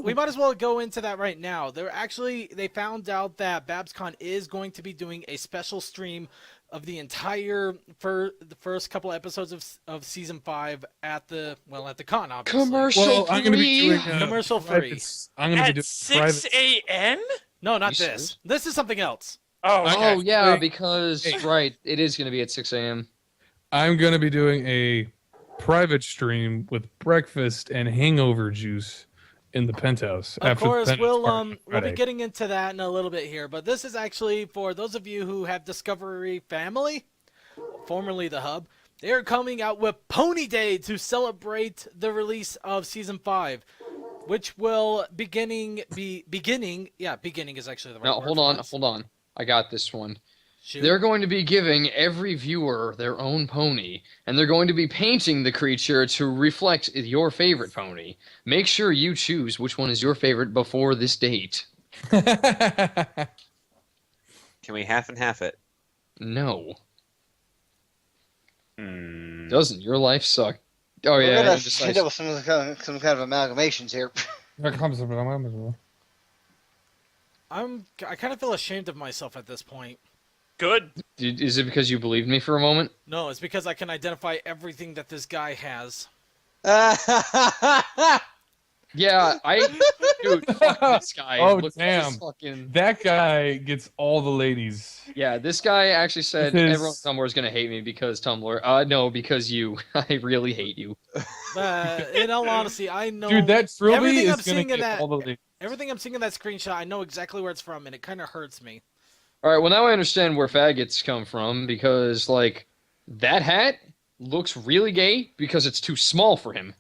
we might as well go into that right now. They found out that BabsCon is going to be doing a special stream of the entire the first couple episodes of season 5 at the con, obviously. Commercial Well, I'm gonna be doing Commercial free. I'm gonna be At doing 6 a.m.? No, not You this. This is something else. Oh, Okay. Oh, yeah, Wait. because, Hey. right, it is going to be at 6 a.m. I'm gonna be doing a private stream with breakfast and hangover juice in the penthouse. Of after the course, penthouse we'll party on be Friday. getting into that in a little bit here, but this is actually for those of you who have Discovery Family, formerly the Hub. They are coming out with Pony Day to celebrate the release of season 5, which will beginning is actually the right Now, word hold for on, this. hold on. I got this one. Shoot. They're going to be giving every viewer their own pony, and they're going to be painting the creature to reflect your favorite pony. Make sure you choose which one is your favorite before this date. Can we half and half it? No. Doesn't your life suck? Oh We're yeah. gonna indecisive. end up with some kind of amalgamations here. Here comes the- I kind of feel ashamed of myself at this point. Good. Is it because you believed me for a moment? No, it's because I can identify everything that this guy has. Yeah, dude, fuck this guy. Oh, Look at this damn. fucking... That guy gets all the ladies. Yeah, this guy actually said His- everyone on Tumblr is gonna hate me because Tumblr. No, because you. I really hate you. But in all honesty, I know Dude, that trilby everything is I'm gonna seeing in get that all the ladies. everything I'm seeing in that screenshot. I know exactly where it's from, and it kind of hurts me. All right, well now I understand where faggots come from because like that hat looks really gay because it's too small for him.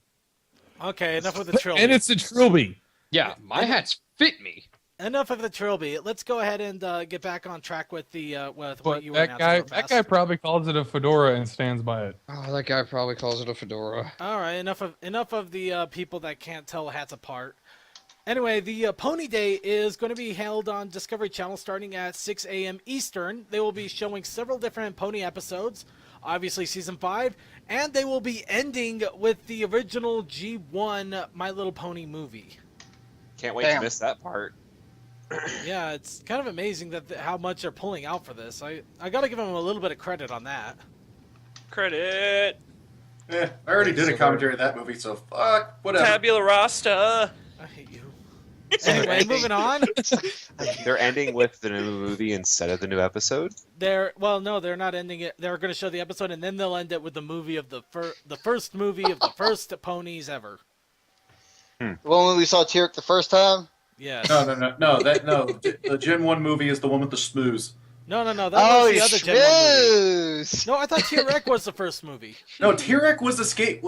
Okay, enough with the trilby. And it's a trilby. Yeah, my hats fit me. Enough of the trilby. Let's go ahead and get back on track with the with But what you were that guy, announcing. that guy probably calls it a fedora and stands by it. Oh, that guy probably calls it a fedora. All right, enough of the people that can't tell hats apart. Anyway, the Pony Day is going to be held on Discovery Channel starting at 6 a.m. Eastern. They will be showing several different Pony episodes, obviously Season 5, and they will be ending with the original G1 My Little Pony movie. Can't wait Damn. to miss that part. Yeah, it's kind of amazing that how much they're pulling out for this. I got to give them a little bit of credit on that. Credit. I already did a commentary of that movie, so fuck, whatever. Tabula rasa. I hate you. Anyway, moving on. They're ending with the new movie instead of the new episode. They're not ending it. They're going to show the episode, and then they'll end it with the movie of the first movie of the first ponies ever. The one when we saw Tyrek the first time. Yes. No. The Gen 1 movie is the one with the schmooze. No. That Oh, was the other Gen 1 movie. schmooze! No, I thought T-Rex was the first movie. No, Tyrek was escaped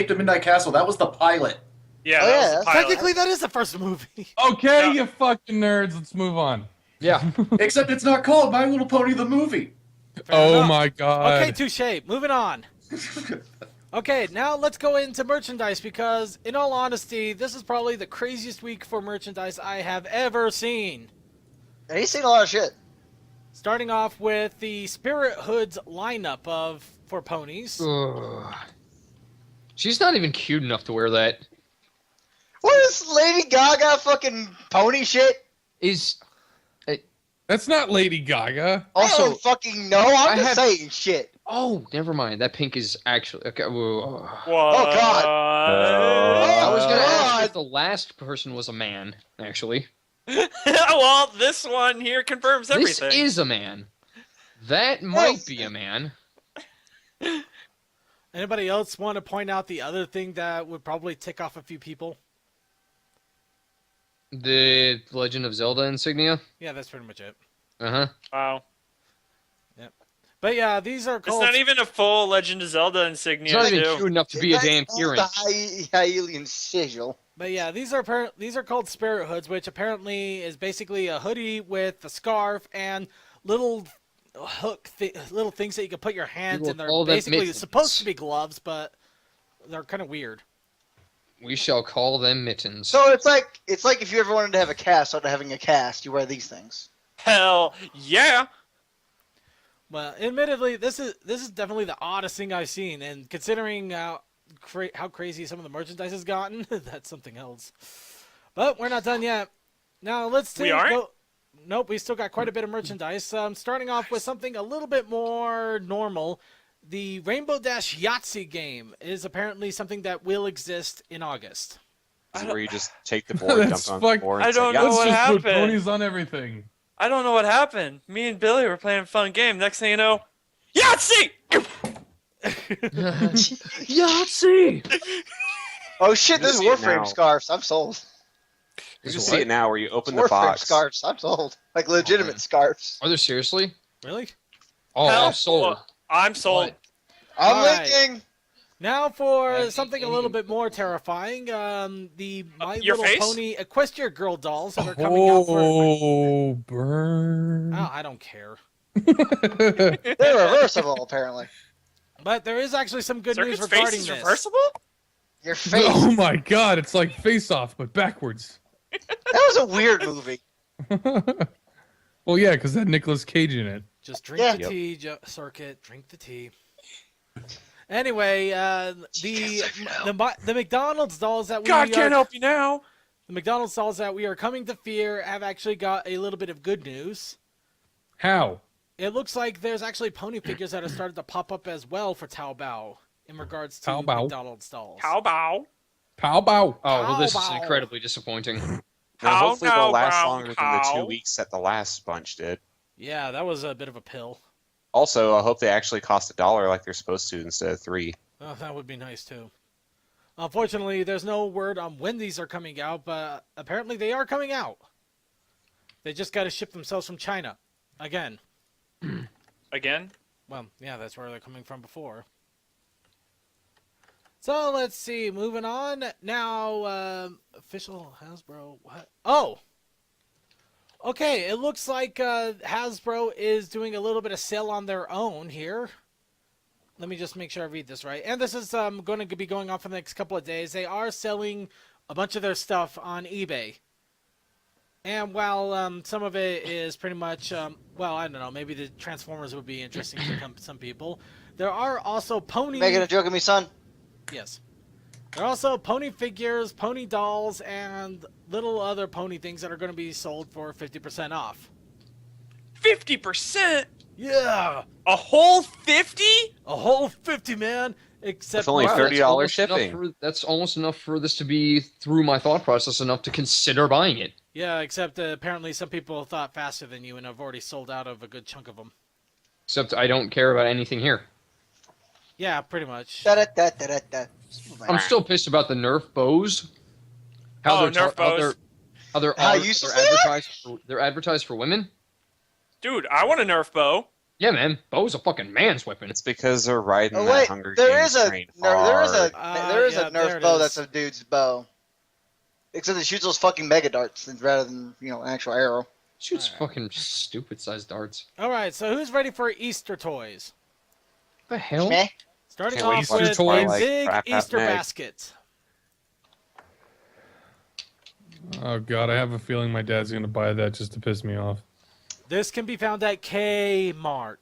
to Midnight Castle. That was the pilot. Yeah, Oh, that yeah, was the pilot. Technically, that is the first movie. Okay, No. you fucking nerds. Let's move on. Yeah. Except it's not called My Little Pony the movie. Fair Oh enough. my god. Okay, touche. Moving on. Okay, now let's go into merchandise because, in all honesty, this is probably the craziest week for merchandise I have ever seen. And he's seen a lot of shit. Starting off with the Spirit Hoods lineup for ponies. Ugh. She's not even cute enough to wear that. What is Lady Gaga fucking pony shit? Is That's not Lady Gaga. I also don't fucking know. I'm I just have- saying shit. oh, never mind. That pink is actually okay. Whoa. What? God. I was gonna ask God. if the last person was a man. Actually, Well, this one here confirms everything. this is a man. That might be a man. Anybody else want to point out the other thing that would probably tick off a few people? The Legend of Zelda insignia. Yeah, that's pretty much it. Uh-huh. Wow. But yeah, these are It's called... not even a full Legend of Zelda insignia, It's not even too. cute enough to be a That's damn called Kieran. the Hylian sigil. But yeah, these are called Spirit Hoods, which apparently is basically a hoodie with a scarf and little little things that you can put your hands will in. They're call them basically mittens. supposed to be gloves, but they're kind of weird. We shall call them mittens. So it's like if you ever wanted to have a cast, instead of having a cast, you wear these things. Hell yeah. Well, admittedly, this is definitely the oddest thing I've seen, and considering how crazy some of the merchandise has gotten, that's something else. But we're not done yet. Now let's We aren't? Nope, we still got quite a bit of merchandise. Starting off with something a little bit more normal. The Rainbow Dash Yahtzee game is apparently something that will exist in August. Is it where you just take the board, That's dump it on the fuck- board, and I say, don't "Yeah, know Let's what just put happened. ponies on everything. I don't know what happened. Me and Billy were playing a fun game. Next thing you know, Yahtzee! Yahtzee! Oh shit, You this is see it Warframe now. scarves. I'm sold. You Is just it see what? it now where you open the Warframe box. scarves. I'm sold. Like legitimate scarves. Are there seriously? Really? Oh, Hell, I'm sold. I'm sold. What? I'm Alright. linking. Now for Any- something a little bit more terrifying, the My Your Little face? Pony Equestria Girl dolls that are coming out for... Oh, burn. Oh, I don't care. They're reversible, apparently. But there is actually some good news Circuit's face regarding is this. reversible? Your face. Oh my god, it's like Face Off, but backwards. That was a weird movie. Well, yeah, because that Nicolas Cage in it. Just drink Yeah. the tea, Circuit. Drink the tea. Anyway, the McDonald's dolls that God can't help you now. the McDonald's dolls that we are coming to fear have actually got a little bit of good news. How? It looks like there's actually pony figures that have started to pop up as well for Taobao in regards to Taobao. McDonald's dolls. Taobao. Pow. Oh, well, this is Pow. incredibly disappointing. Now, hopefully they'll last Pow, longer than the pow. 2 weeks that the last bunch did. Yeah, that was a bit of a pill. Also, I hope they actually cost $1 like they're supposed to instead of $3. Oh, that would be nice too. Unfortunately, there's no word on when these are coming out, but apparently they are coming out. They just got to ship themselves from China. Again. Again? Well, yeah, that's where they're coming from before. So, let's see. Moving on. Now, official Hasbro. What? Oh! Okay, it looks like Hasbro is doing a little bit of sale on their own here. Let me just make sure I read this right. And this is going to be going on for the next couple of days. They are selling a bunch of their stuff on eBay. And while some of it is pretty much, well, I don't know, maybe the Transformers would be interesting to some people. There are also pony... Making a joke of me, son? Yes. There are also pony figures, pony dolls, and little other pony things that are going to be sold for 50% off. 50%? Yeah! A whole 50? A whole 50, man! Except That's only Wow, $30 that's almost enough shipping. that's almost enough for this to be through my thought process enough to consider buying it. Yeah, except apparently some people thought faster than you and have already sold out of a good chunk of them. Except I don't care about anything here. Yeah, pretty much. Da-da-da-da-da-da. I'm still pissed about the Nerf bows. Oh, Nerf bows. How useless they are? They're advertised for women. Dude, I want a Nerf bow. Yeah, man, bow's a fucking man's weapon. It's because they're riding Oh that wait, Hunger there Games is a train there is a hard. there is Yeah, a there Nerf it bow is. that's a dude's bow. Except it shoots those fucking mega darts rather than an actual arrow. Shoots fucking stupid sized darts. Alright, so who's ready for Easter toys? What the hell? Meh. Starting Can't wait off for with Easter a toys. Like big crap Easter egg. basket. Oh god, I have a feeling my dad's gonna buy that just to piss me off. This can be found at Kmart.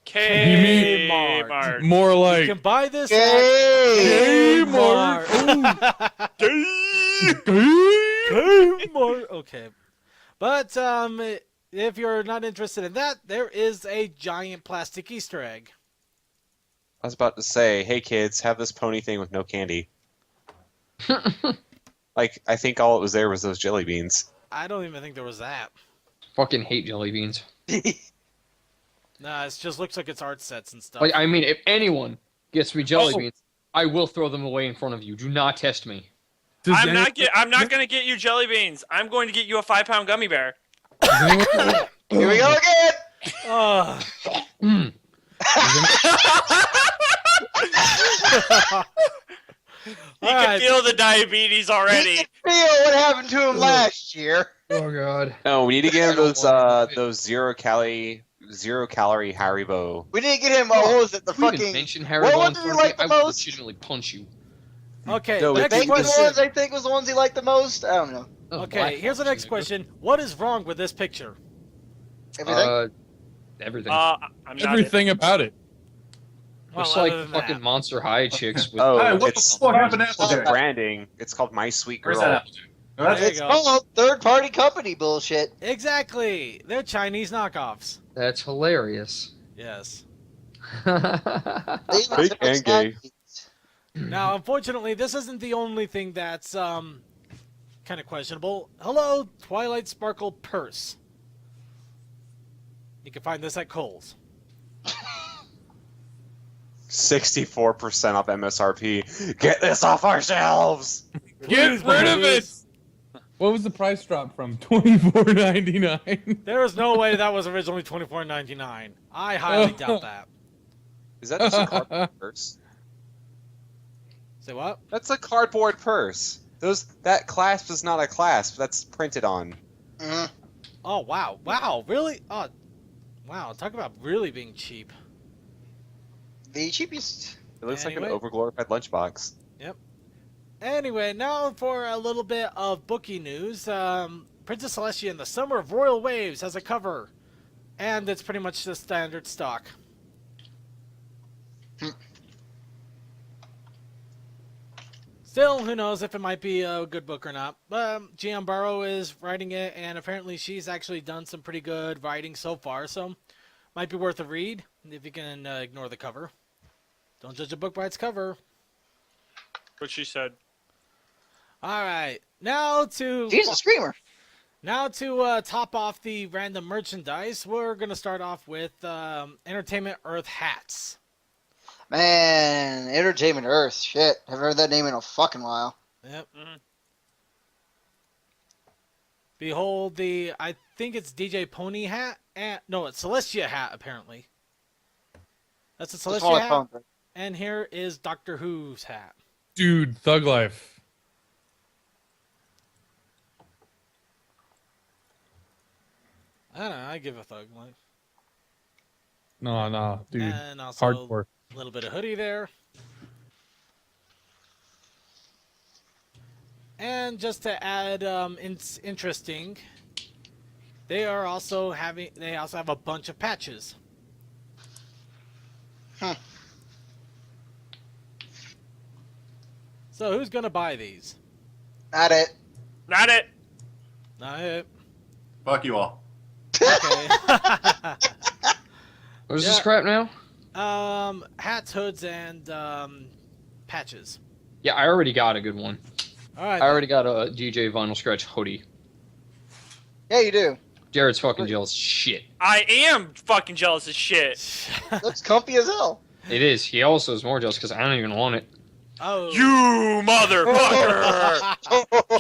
Kmart. Kmart. More You like can buy this Yay! at Kmart. Kmart. Okay. But if you're not interested in that, there is a giant plastic Easter egg. I was about to say, hey kids, have this pony thing with no candy. Like, I think all it was there was those jelly beans. I don't even think there was that. Fucking hate jelly beans. Nah, it just looks like it's art sets and stuff. Like, I mean, if anyone gets me jelly Oh. beans, I will throw them away in front of you. Do not test me. Does I'm any- not gonna get you jelly beans. I'm going to get you a 5-pound gummy bear. does anyone- Here we go again. Ugh. Mm. You Alright. can feel the diabetes He already. can feel what happened to him last year. Oh god. No, we need to get him I don't those want it. those zero calorie Haribo. We didn't get him. What was it? The If we even fucking. mention Harry What Bone one did you like the I would most? legitimately punch you. Okay, No, next it's- Think the ones question. I think was the ones he liked the most. I don't know. Oh, Okay, black here's the punch, next nigga. question. What is wrong with this picture? Everything. Everything. I'm not. everything about it? Looks other like than fucking that. Monster High chicks with. Oh, Hey, what it's the fuck happened to it's Applejack? branding. It's called My Sweet Where's Girl. that Applejack? Oh, that's There you It's go. called third-party company bullshit. Exactly. They're Chinese knockoffs. That's hilarious. Yes. They even Fake sell and gay. snackies. Now, unfortunately, this isn't the only thing that's kind of questionable. Hello, Twilight Sparkle purse. You can find this at Kohl's. 64% off MSRP. Get this off our shelves. Get rid of it! What was the price drop from? $24.99. There is no way that was originally $24.99. I highly doubt that. Is that just a cardboard purse? Say what? That's a cardboard purse. That clasp is not a clasp. That's printed on. Mhm. Oh, wow. Wow, really? Oh, wow. Talk about really being cheap. The cheapest. It looks like Anyway. an overglorified lunchbox. Anyway, now for a little bit of bookie news. Princess Celestia in the Summer of Royal Waves has a cover. And it's pretty much the standard stock. Still, who knows if it might be a good book or not. But Gian Barrow is writing it, and apparently she's actually done some pretty good writing so far, so might be worth a read if you can ignore the cover. Don't judge a book by its cover. What she said. All right, now to She's a screamer. top off the random merchandise, we're gonna start off with Entertainment Earth hats. Man, Entertainment Earth. Shit. Haven't heard that name in a fucking while. Yep. Mhm. Behold I think it's DJ Pony hat, and no, it's Celestia hat apparently. That's a That's all Celestia I hat, found. and here is Doctor Who's hat. Dude, Thug Life. I don't know. I give a Thug Life. No, dude. And also Hardcore. a little bit of hoodie there. And just to add, it's interesting. They also have a bunch of patches. Huh. So who's gonna buy these? Not it. Not it. Not it. Fuck you all. Okay. What's Yeah. this crap now? Hats, hoods, and patches. Yeah, I already got a good one. All right. I already got a DJ Vinyl Scratch hoodie. Yeah, you do. Jared's fucking jealous as shit. I am fucking jealous as shit. Looks comfy as hell. It is. He also is more jealous because I don't even want it. Oh. You motherfucker!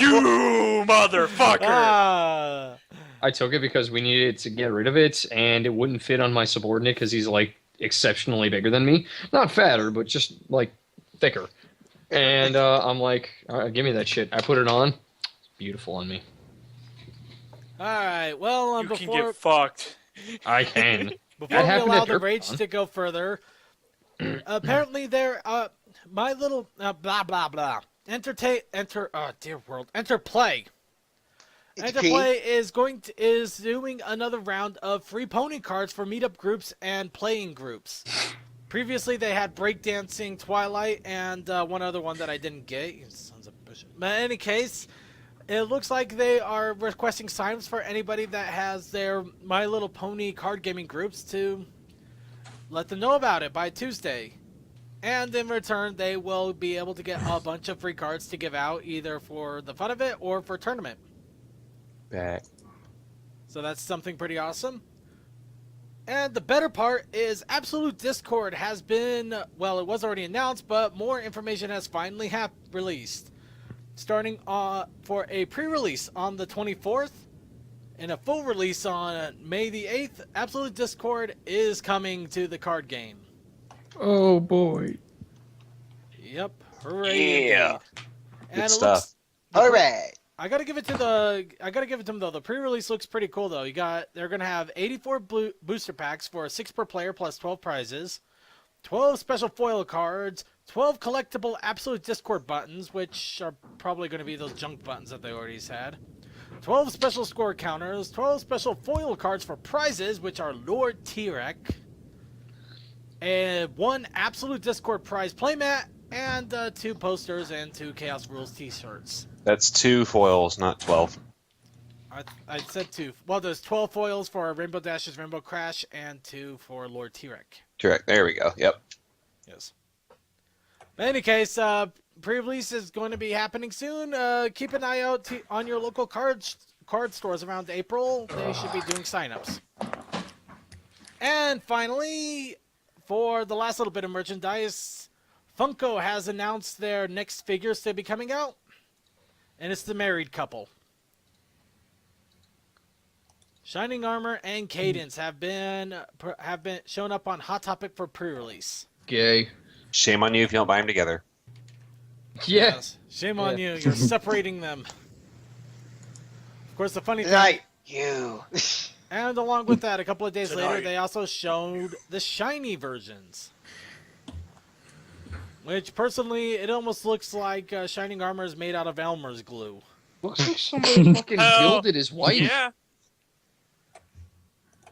You motherfucker! Ah. I took it because we needed to get rid of it, and it wouldn't fit on my subordinate because he's like exceptionally bigger than me. Not fatter, but just like thicker. And I'm like, all right, give me that shit. I put it on. It's beautiful on me. All right. Well, You can before get fucked. I can. before That we happened allow at the rage Everypony. to go further, apparently there, my little blah blah blah. Enterplay. It's Enterplay is doing another round of free pony cards for meetup groups and playing groups. Previously, they had breakdancing, Twilight, and one other one that I didn't get. You sons of bitch. But in any case, it looks like they are requesting signs for anybody that has their My Little Pony card gaming groups to let them know about it by Tuesday. And in return, they will be able to get a bunch of free cards to give out, either for the fun of it or for tournament. Back. So that's something pretty awesome. And the better part is Absolute Discord has been, well, it was already announced, but more information has finally released. Starting for a pre-release on the 24th and a full release on May the 8th, Absolute Discord is coming to the card game. Oh boy. Yep. Hooray. Yeah. Indeed. Good And it stuff. looks, Hooray. I gotta give it to them though. The pre-release looks pretty cool though. They're gonna have 84 booster packs for 6 per player plus 12 prizes, 12 special foil cards, 12 collectible Absolute Discord buttons, which are probably gonna be those junk buttons that they already had, 12 special score counters, 12 special foil cards for prizes, which are Lord T-Rex, and 1 Absolute Discord prize playmat, and 2 posters and 2 Chaos Rules t-shirts. That's 2 foils, not 12. I said 2. Well, there's 12 foils for Rainbow Dashes, Rainbow Crash, and 2 for Lord T-Rex. Correct. There we go. Yep. Yes. But in any case, pre-release is going to be happening soon. Keep an eye out on your local card stores around April. They should be doing signups. And finally, for the last little bit of merchandise, Funko has announced their next figures to be coming out. And it's the married couple. Shining Armor and Cadence have been shown up on Hot Topic for pre-release. Gay. Shame on you if you don't buy them together. Yeah. Yes. Shame on you. You're separating them. Of course, the funny thing, Tonight, you. and along with that, a couple of days later, Tonight. they also showed the shiny versions. Which, personally, it almost looks like Shining Armor is made out of Elmer's glue. Looks like somebody fucking Hell, gilded his wife. Yeah.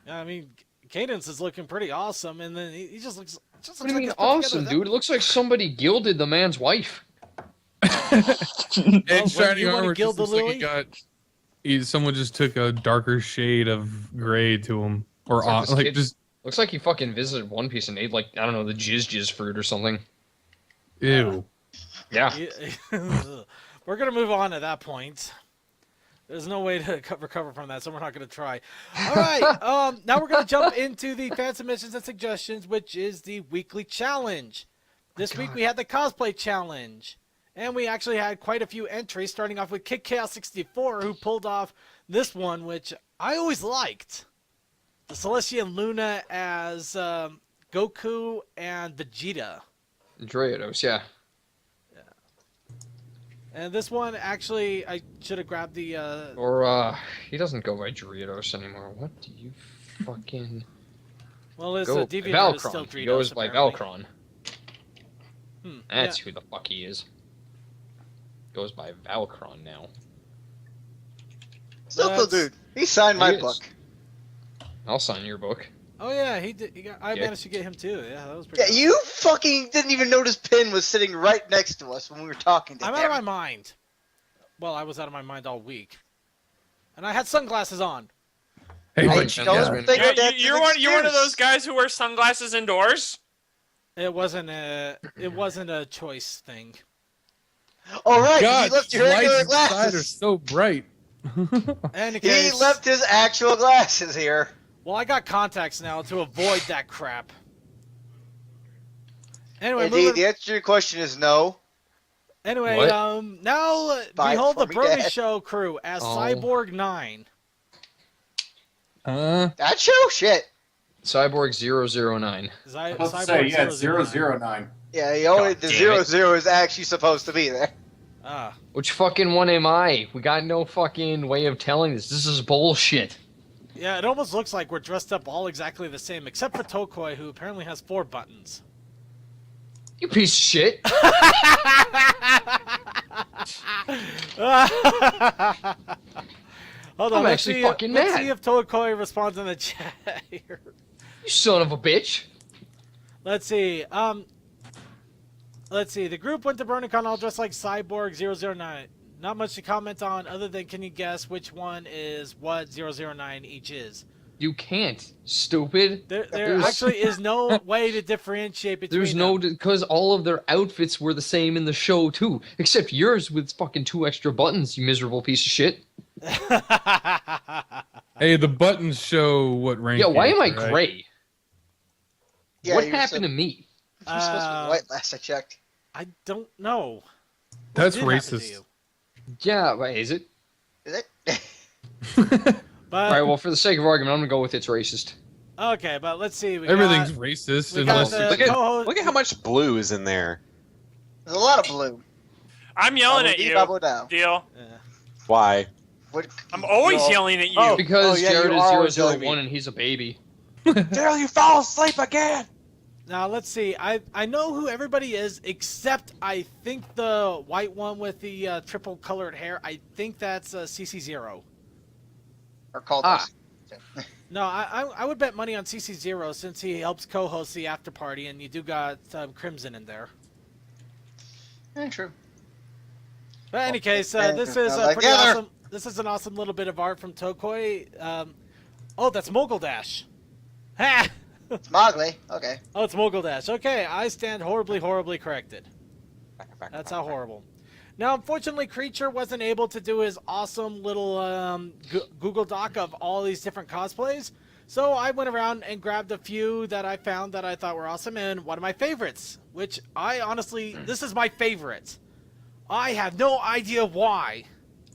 I mean, Cadence is looking pretty awesome, and then he just looks. What do you mean awesome, dude? It looks like somebody gilded the man's wife. And Well, shiny you wanna armor gild just the looks like someone just took a darker shade of gray to him, or It's like this like kid- just Looks like he fucking visited One Piece and ate, like, I don't know, the jizz fruit or something. ew. Yeah. We're gonna move on at that point. There's no way to recover from that, so we're not gonna try. All right. Now we're gonna jump into the fan submissions and suggestions, which is the weekly challenge. This week we had the cosplay challenge, and we actually had quite a few entries. Starting off with Kid Chaos 64, who pulled off this one, which I always liked. The Celestian Luna as Goku and Vegeta. Dryados, yeah. And this one, actually, I should have grabbed the... Or, he doesn't go by Dryados anymore. What do you fucking... well, his Go DeviantArt is still Valkron. Dredos, He goes by apparently. Valkron. Hmm, That's who the fuck he is. Goes by Valkron now. Still cool, That's- dude. He signed my He is. book. I'll sign your book. Oh, yeah, he did. I Yeah. managed to get him, too. Yeah, that was pretty Yeah, good. you fucking didn't even notice Pin was sitting right next to us when we were talking to I'm him. out of my mind. Well, I was out of my mind all week. And I had sunglasses on. Hey, I Rich, don't Jasmine. think You're, that's you're an one of those excuse. guys who wears sunglasses indoors. It wasn't a choice thing. All right, God, he left your regular lights inside are glasses. so bright. And in He case, left his actual glasses here. well, I got contacts now to avoid that crap. Anyway, Indeed, moving, the answer to your question is no. What? now Buy it behold the for me, Brony Dad. Show crew as Oh. Cyborg 9. That's true. Shit. Cyborg 009. I was about to say, yeah, it's 009. 009. Yeah, he only God the damn it. 00 is actually supposed to be there. Ah, Which fucking one am I? We got no fucking way of telling this. This is bullshit. yeah, it almost looks like we're dressed up all exactly the same, except for Tokoi, who apparently has 4 buttons. You piece of shit. Hold on, I'm let's actually see, fucking let's mad. see if Tokoi responds in the chat here. You son of a bitch. Let's see. Let's see. The group went to BronyCon all dressed like Cyborg 009. Not much to comment on other than can you guess which one is what 009 each is? You can't, stupid. There There's- actually is no way to differentiate between There's no, because all of their outfits were the same in the show too, except yours with fucking 2 extra buttons. You miserable piece of shit. them. Hey, the buttons show what rank. Yeah, why you're am I in, right? gray? Yeah, What you were happened to me? You're supposed to be white last I checked. I don't know. That's What did happen to racist. you? Yeah, wait, is it? Is it? But All right, well, for the sake of argument, I'm gonna go with it's racist. okay, but let's see. We Everything's got, racist we got unless the Look at- co-host. Look at how much blue is in there. There's a lot of blue. I'm yelling at Bubble you. dee, bubble down. Deal. Why? What- I'm always you're- yelling at you. Oh. Because yeah, Jared you are always is yelling 001 at me. and he's a baby. Daryl, you fall asleep again. Now let's see. I know who everybody is except I think the white one with the triple colored hair. I think that's CC0. Or called Ah. us. No, I would bet money on CC0 since he helps co-host the after party, and you do got Crimson in there. True. But in any case, Okay, this is like pretty together. awesome. This is an awesome little bit of art from Tokoi. Oh, that's Mogul Dash. Ha! It's Mowgli. Okay. Oh, it's Mogul Dash. Okay, I stand horribly corrected. That's how horrible. Now, unfortunately, Creature wasn't able to do his awesome little Google Doc of all these different cosplays. So I went around and grabbed a few that I found that I thought were awesome, and one of my favorites, which I honestly, this is my favorite. I have no idea why.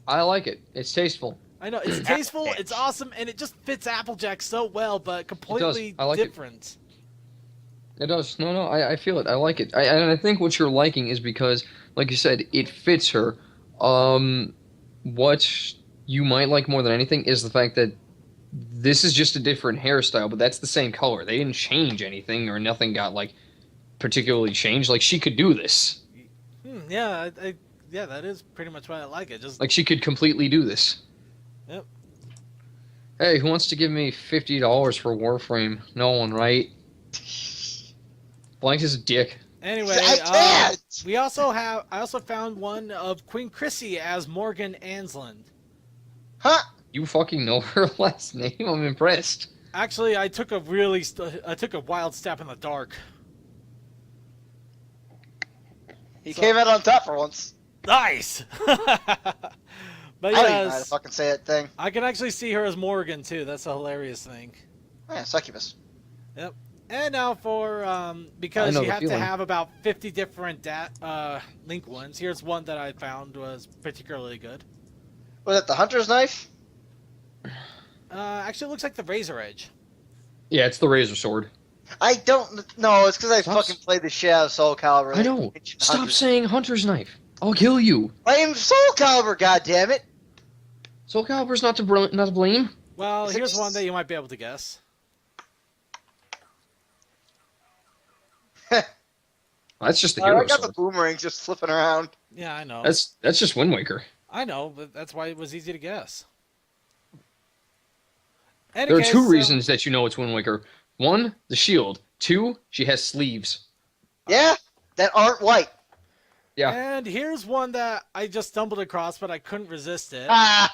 I like it. It's tasteful. I know, it's tasteful, it's awesome, and it just fits Applejack so well, but completely I like it. different. It does. No, I feel it. I like it. And I think what you're liking is because, like you said, it fits her. What you might like more than anything is the fact that this is just a different hairstyle, but that's the same color. They didn't change anything or nothing got, like, particularly changed. Like, she could do this. Yeah, yeah, that is pretty much why I like it. Just Like, she could completely do this. Yep. Hey, who wants to give me $50 for Warframe? No one, right? Blank is a dick. Anyway, I can't! I also found one of Queen Chrissy as Morgan Ansland. Huh? You fucking know her last name? I'm impressed. Actually, I took a wild step in the dark. He came out on top for once. Nice. But I don't even know how to yes, fucking say that thing. I can actually see her as Morgan too. That's a hilarious thing. Yeah, succubus. Yep. And now for because know you the have to feeling. have about 50 different link ones. Here's one that I found was particularly good. Was that the hunter's knife? Actually, it looks like the Razor Edge. Yeah, it's the Razor Sword. I don't know. It's because I Stop fucking played the shit out of Soul Calibur. I know. Stop saying Hunter's Knife. I'll kill you. I am Soul Calibur, goddammit! Soul Calibur's not to blame. Well, Is it here's just- one that you might be able to guess. That's just the I hero got the sword. boomerangs just flipping around. Yeah, I know. That's just Wind Waker. I know, but that's why it was easy to guess. Any There are case, two reasons that you know it's Wind Waker. One, the shield. Two, she has sleeves. Yeah? That aren't white. Yeah. And here's one that I just stumbled across, but I couldn't resist it. Ah!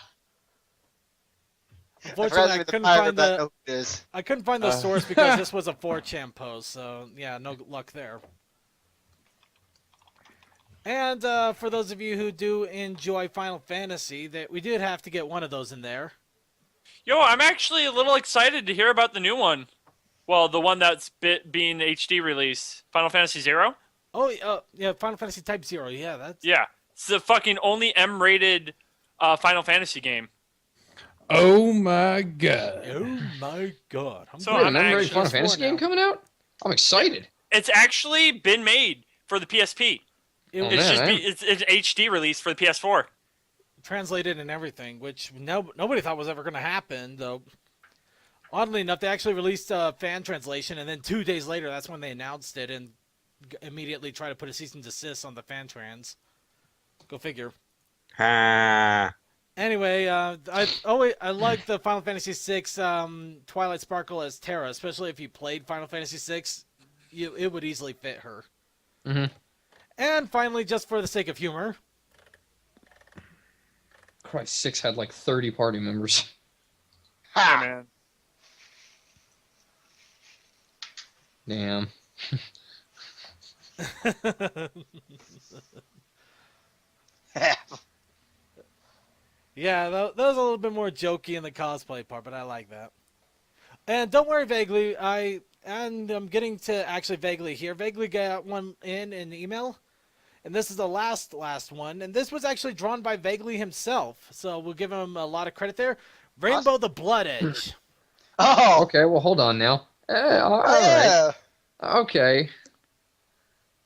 Unfortunately, I the couldn't pirate find that the know who it is. I couldn't find the source because this was a 4chan post, so yeah, no luck there. And for those of you who do enjoy Final Fantasy, that we did have to get one of those in there. Yo, I'm actually a little excited to hear about the new one. Well, the one that's being HD release, Final Fantasy Zero. Oh, yeah, Final Fantasy Type 0. Yeah, that's... Yeah, it's the fucking only M-rated Final Fantasy game. Oh my god. Oh my god. So Wait, I'm another actually Final Fantasy sworn game now. coming out? I'm excited. It's actually been made for the PSP. It Oh, was It's man, just eh? it's an HD release for the PS4. translated and everything, which nobody thought was ever going to happen, though. Oddly enough, they actually released a fan translation, and then 2 days later, that's when they announced it and immediately tried to put a cease and desist on the fan trans. Go figure. Ha. Anyway, I like the Final Fantasy VI Twilight Sparkle as Terra, especially if you played Final Fantasy VI. It would easily fit her. Mm-hmm. And finally, just for the sake of humor, Christ, 6 had like 30 party members. Yeah, Ha! man. Damn. yeah, that was a little bit more jokey in the cosplay part, but I like that. And don't worry, Vaguely, I'm getting to actually Vaguely here. Vaguely got one in an email, and this is the last one, and this was actually drawn by Vaguely himself, so we'll give him a lot of credit there. Rainbow the Blood Edge. Oh! Okay, well, hold on now. All right. Yeah! Okay.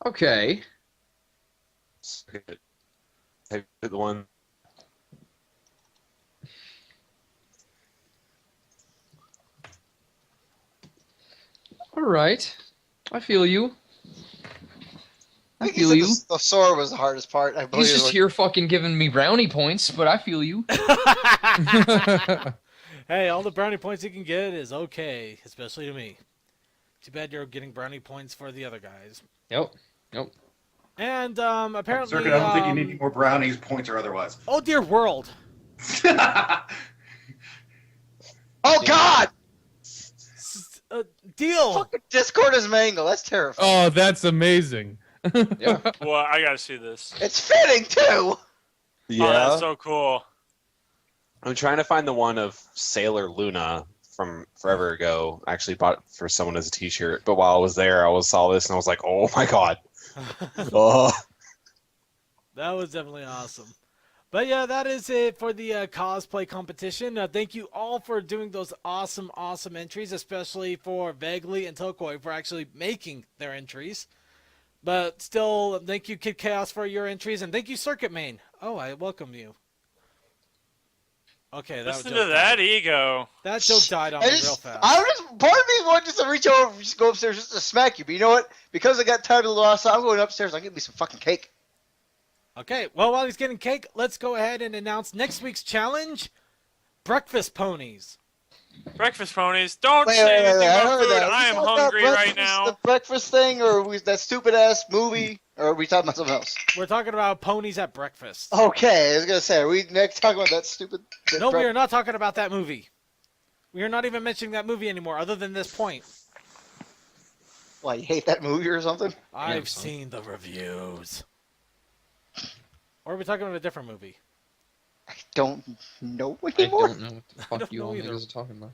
Okay. Have the one. All right. I feel you. I I think he feel said you. the sword was the hardest part. I believe He's just here fucking giving me brownie points, but I feel you. Hey, all the brownie points you can get is okay, especially to me. Too bad you're getting brownie points for the other guys. Yep. And apparently, Circuit, I don't think you need any more brownies, points, or otherwise. oh dear world, Oh God! deal. Fucking Discord is mango. That's terrifying. Oh, that's amazing. Yeah. Well, I gotta see this. It's fitting too. Oh, that's so cool. I'm trying to find the one of Sailor Luna from forever ago. I actually bought it for someone as a T-shirt, but while I was there, saw this and I was like, "Oh my god!" Oh. That was definitely awesome. But yeah, that is it for the cosplay competition. Thank you all for doing those awesome entries, especially for Vaguely and Tokoi for actually making their entries. But still, thank you, Kid Chaos, for your entries, and thank you, Circuit Main. Oh, I welcome you. Okay, Listen to that ego. That joke died on I me just, real fast. I just, part of me wanted just to reach over, just go upstairs, just to smack you. But you know what? Because I got tired of the loss, I'm going upstairs. I'll get me some fucking cake. Okay, well, while he's getting cake, let's go ahead and announce next week's challenge, Breakfast Ponies. Breakfast ponies. Don't Wait, say wait, anything wait, I about heard food. that. I am We talking about hungry right breakfast, now. The breakfast thing, or was that stupid ass movie, or are we talking about something else? We're talking about ponies at breakfast. Okay, I was gonna say, are we next talking about that stupid? No, we are not talking about that movie. We are not even mentioning that movie anymore, other than this point. Why, you hate that movie or something? I've seen the reviews. Or are we talking about a different movie? Don't know I anymore. don't know what the don't fuck you know all either. niggas are talking about.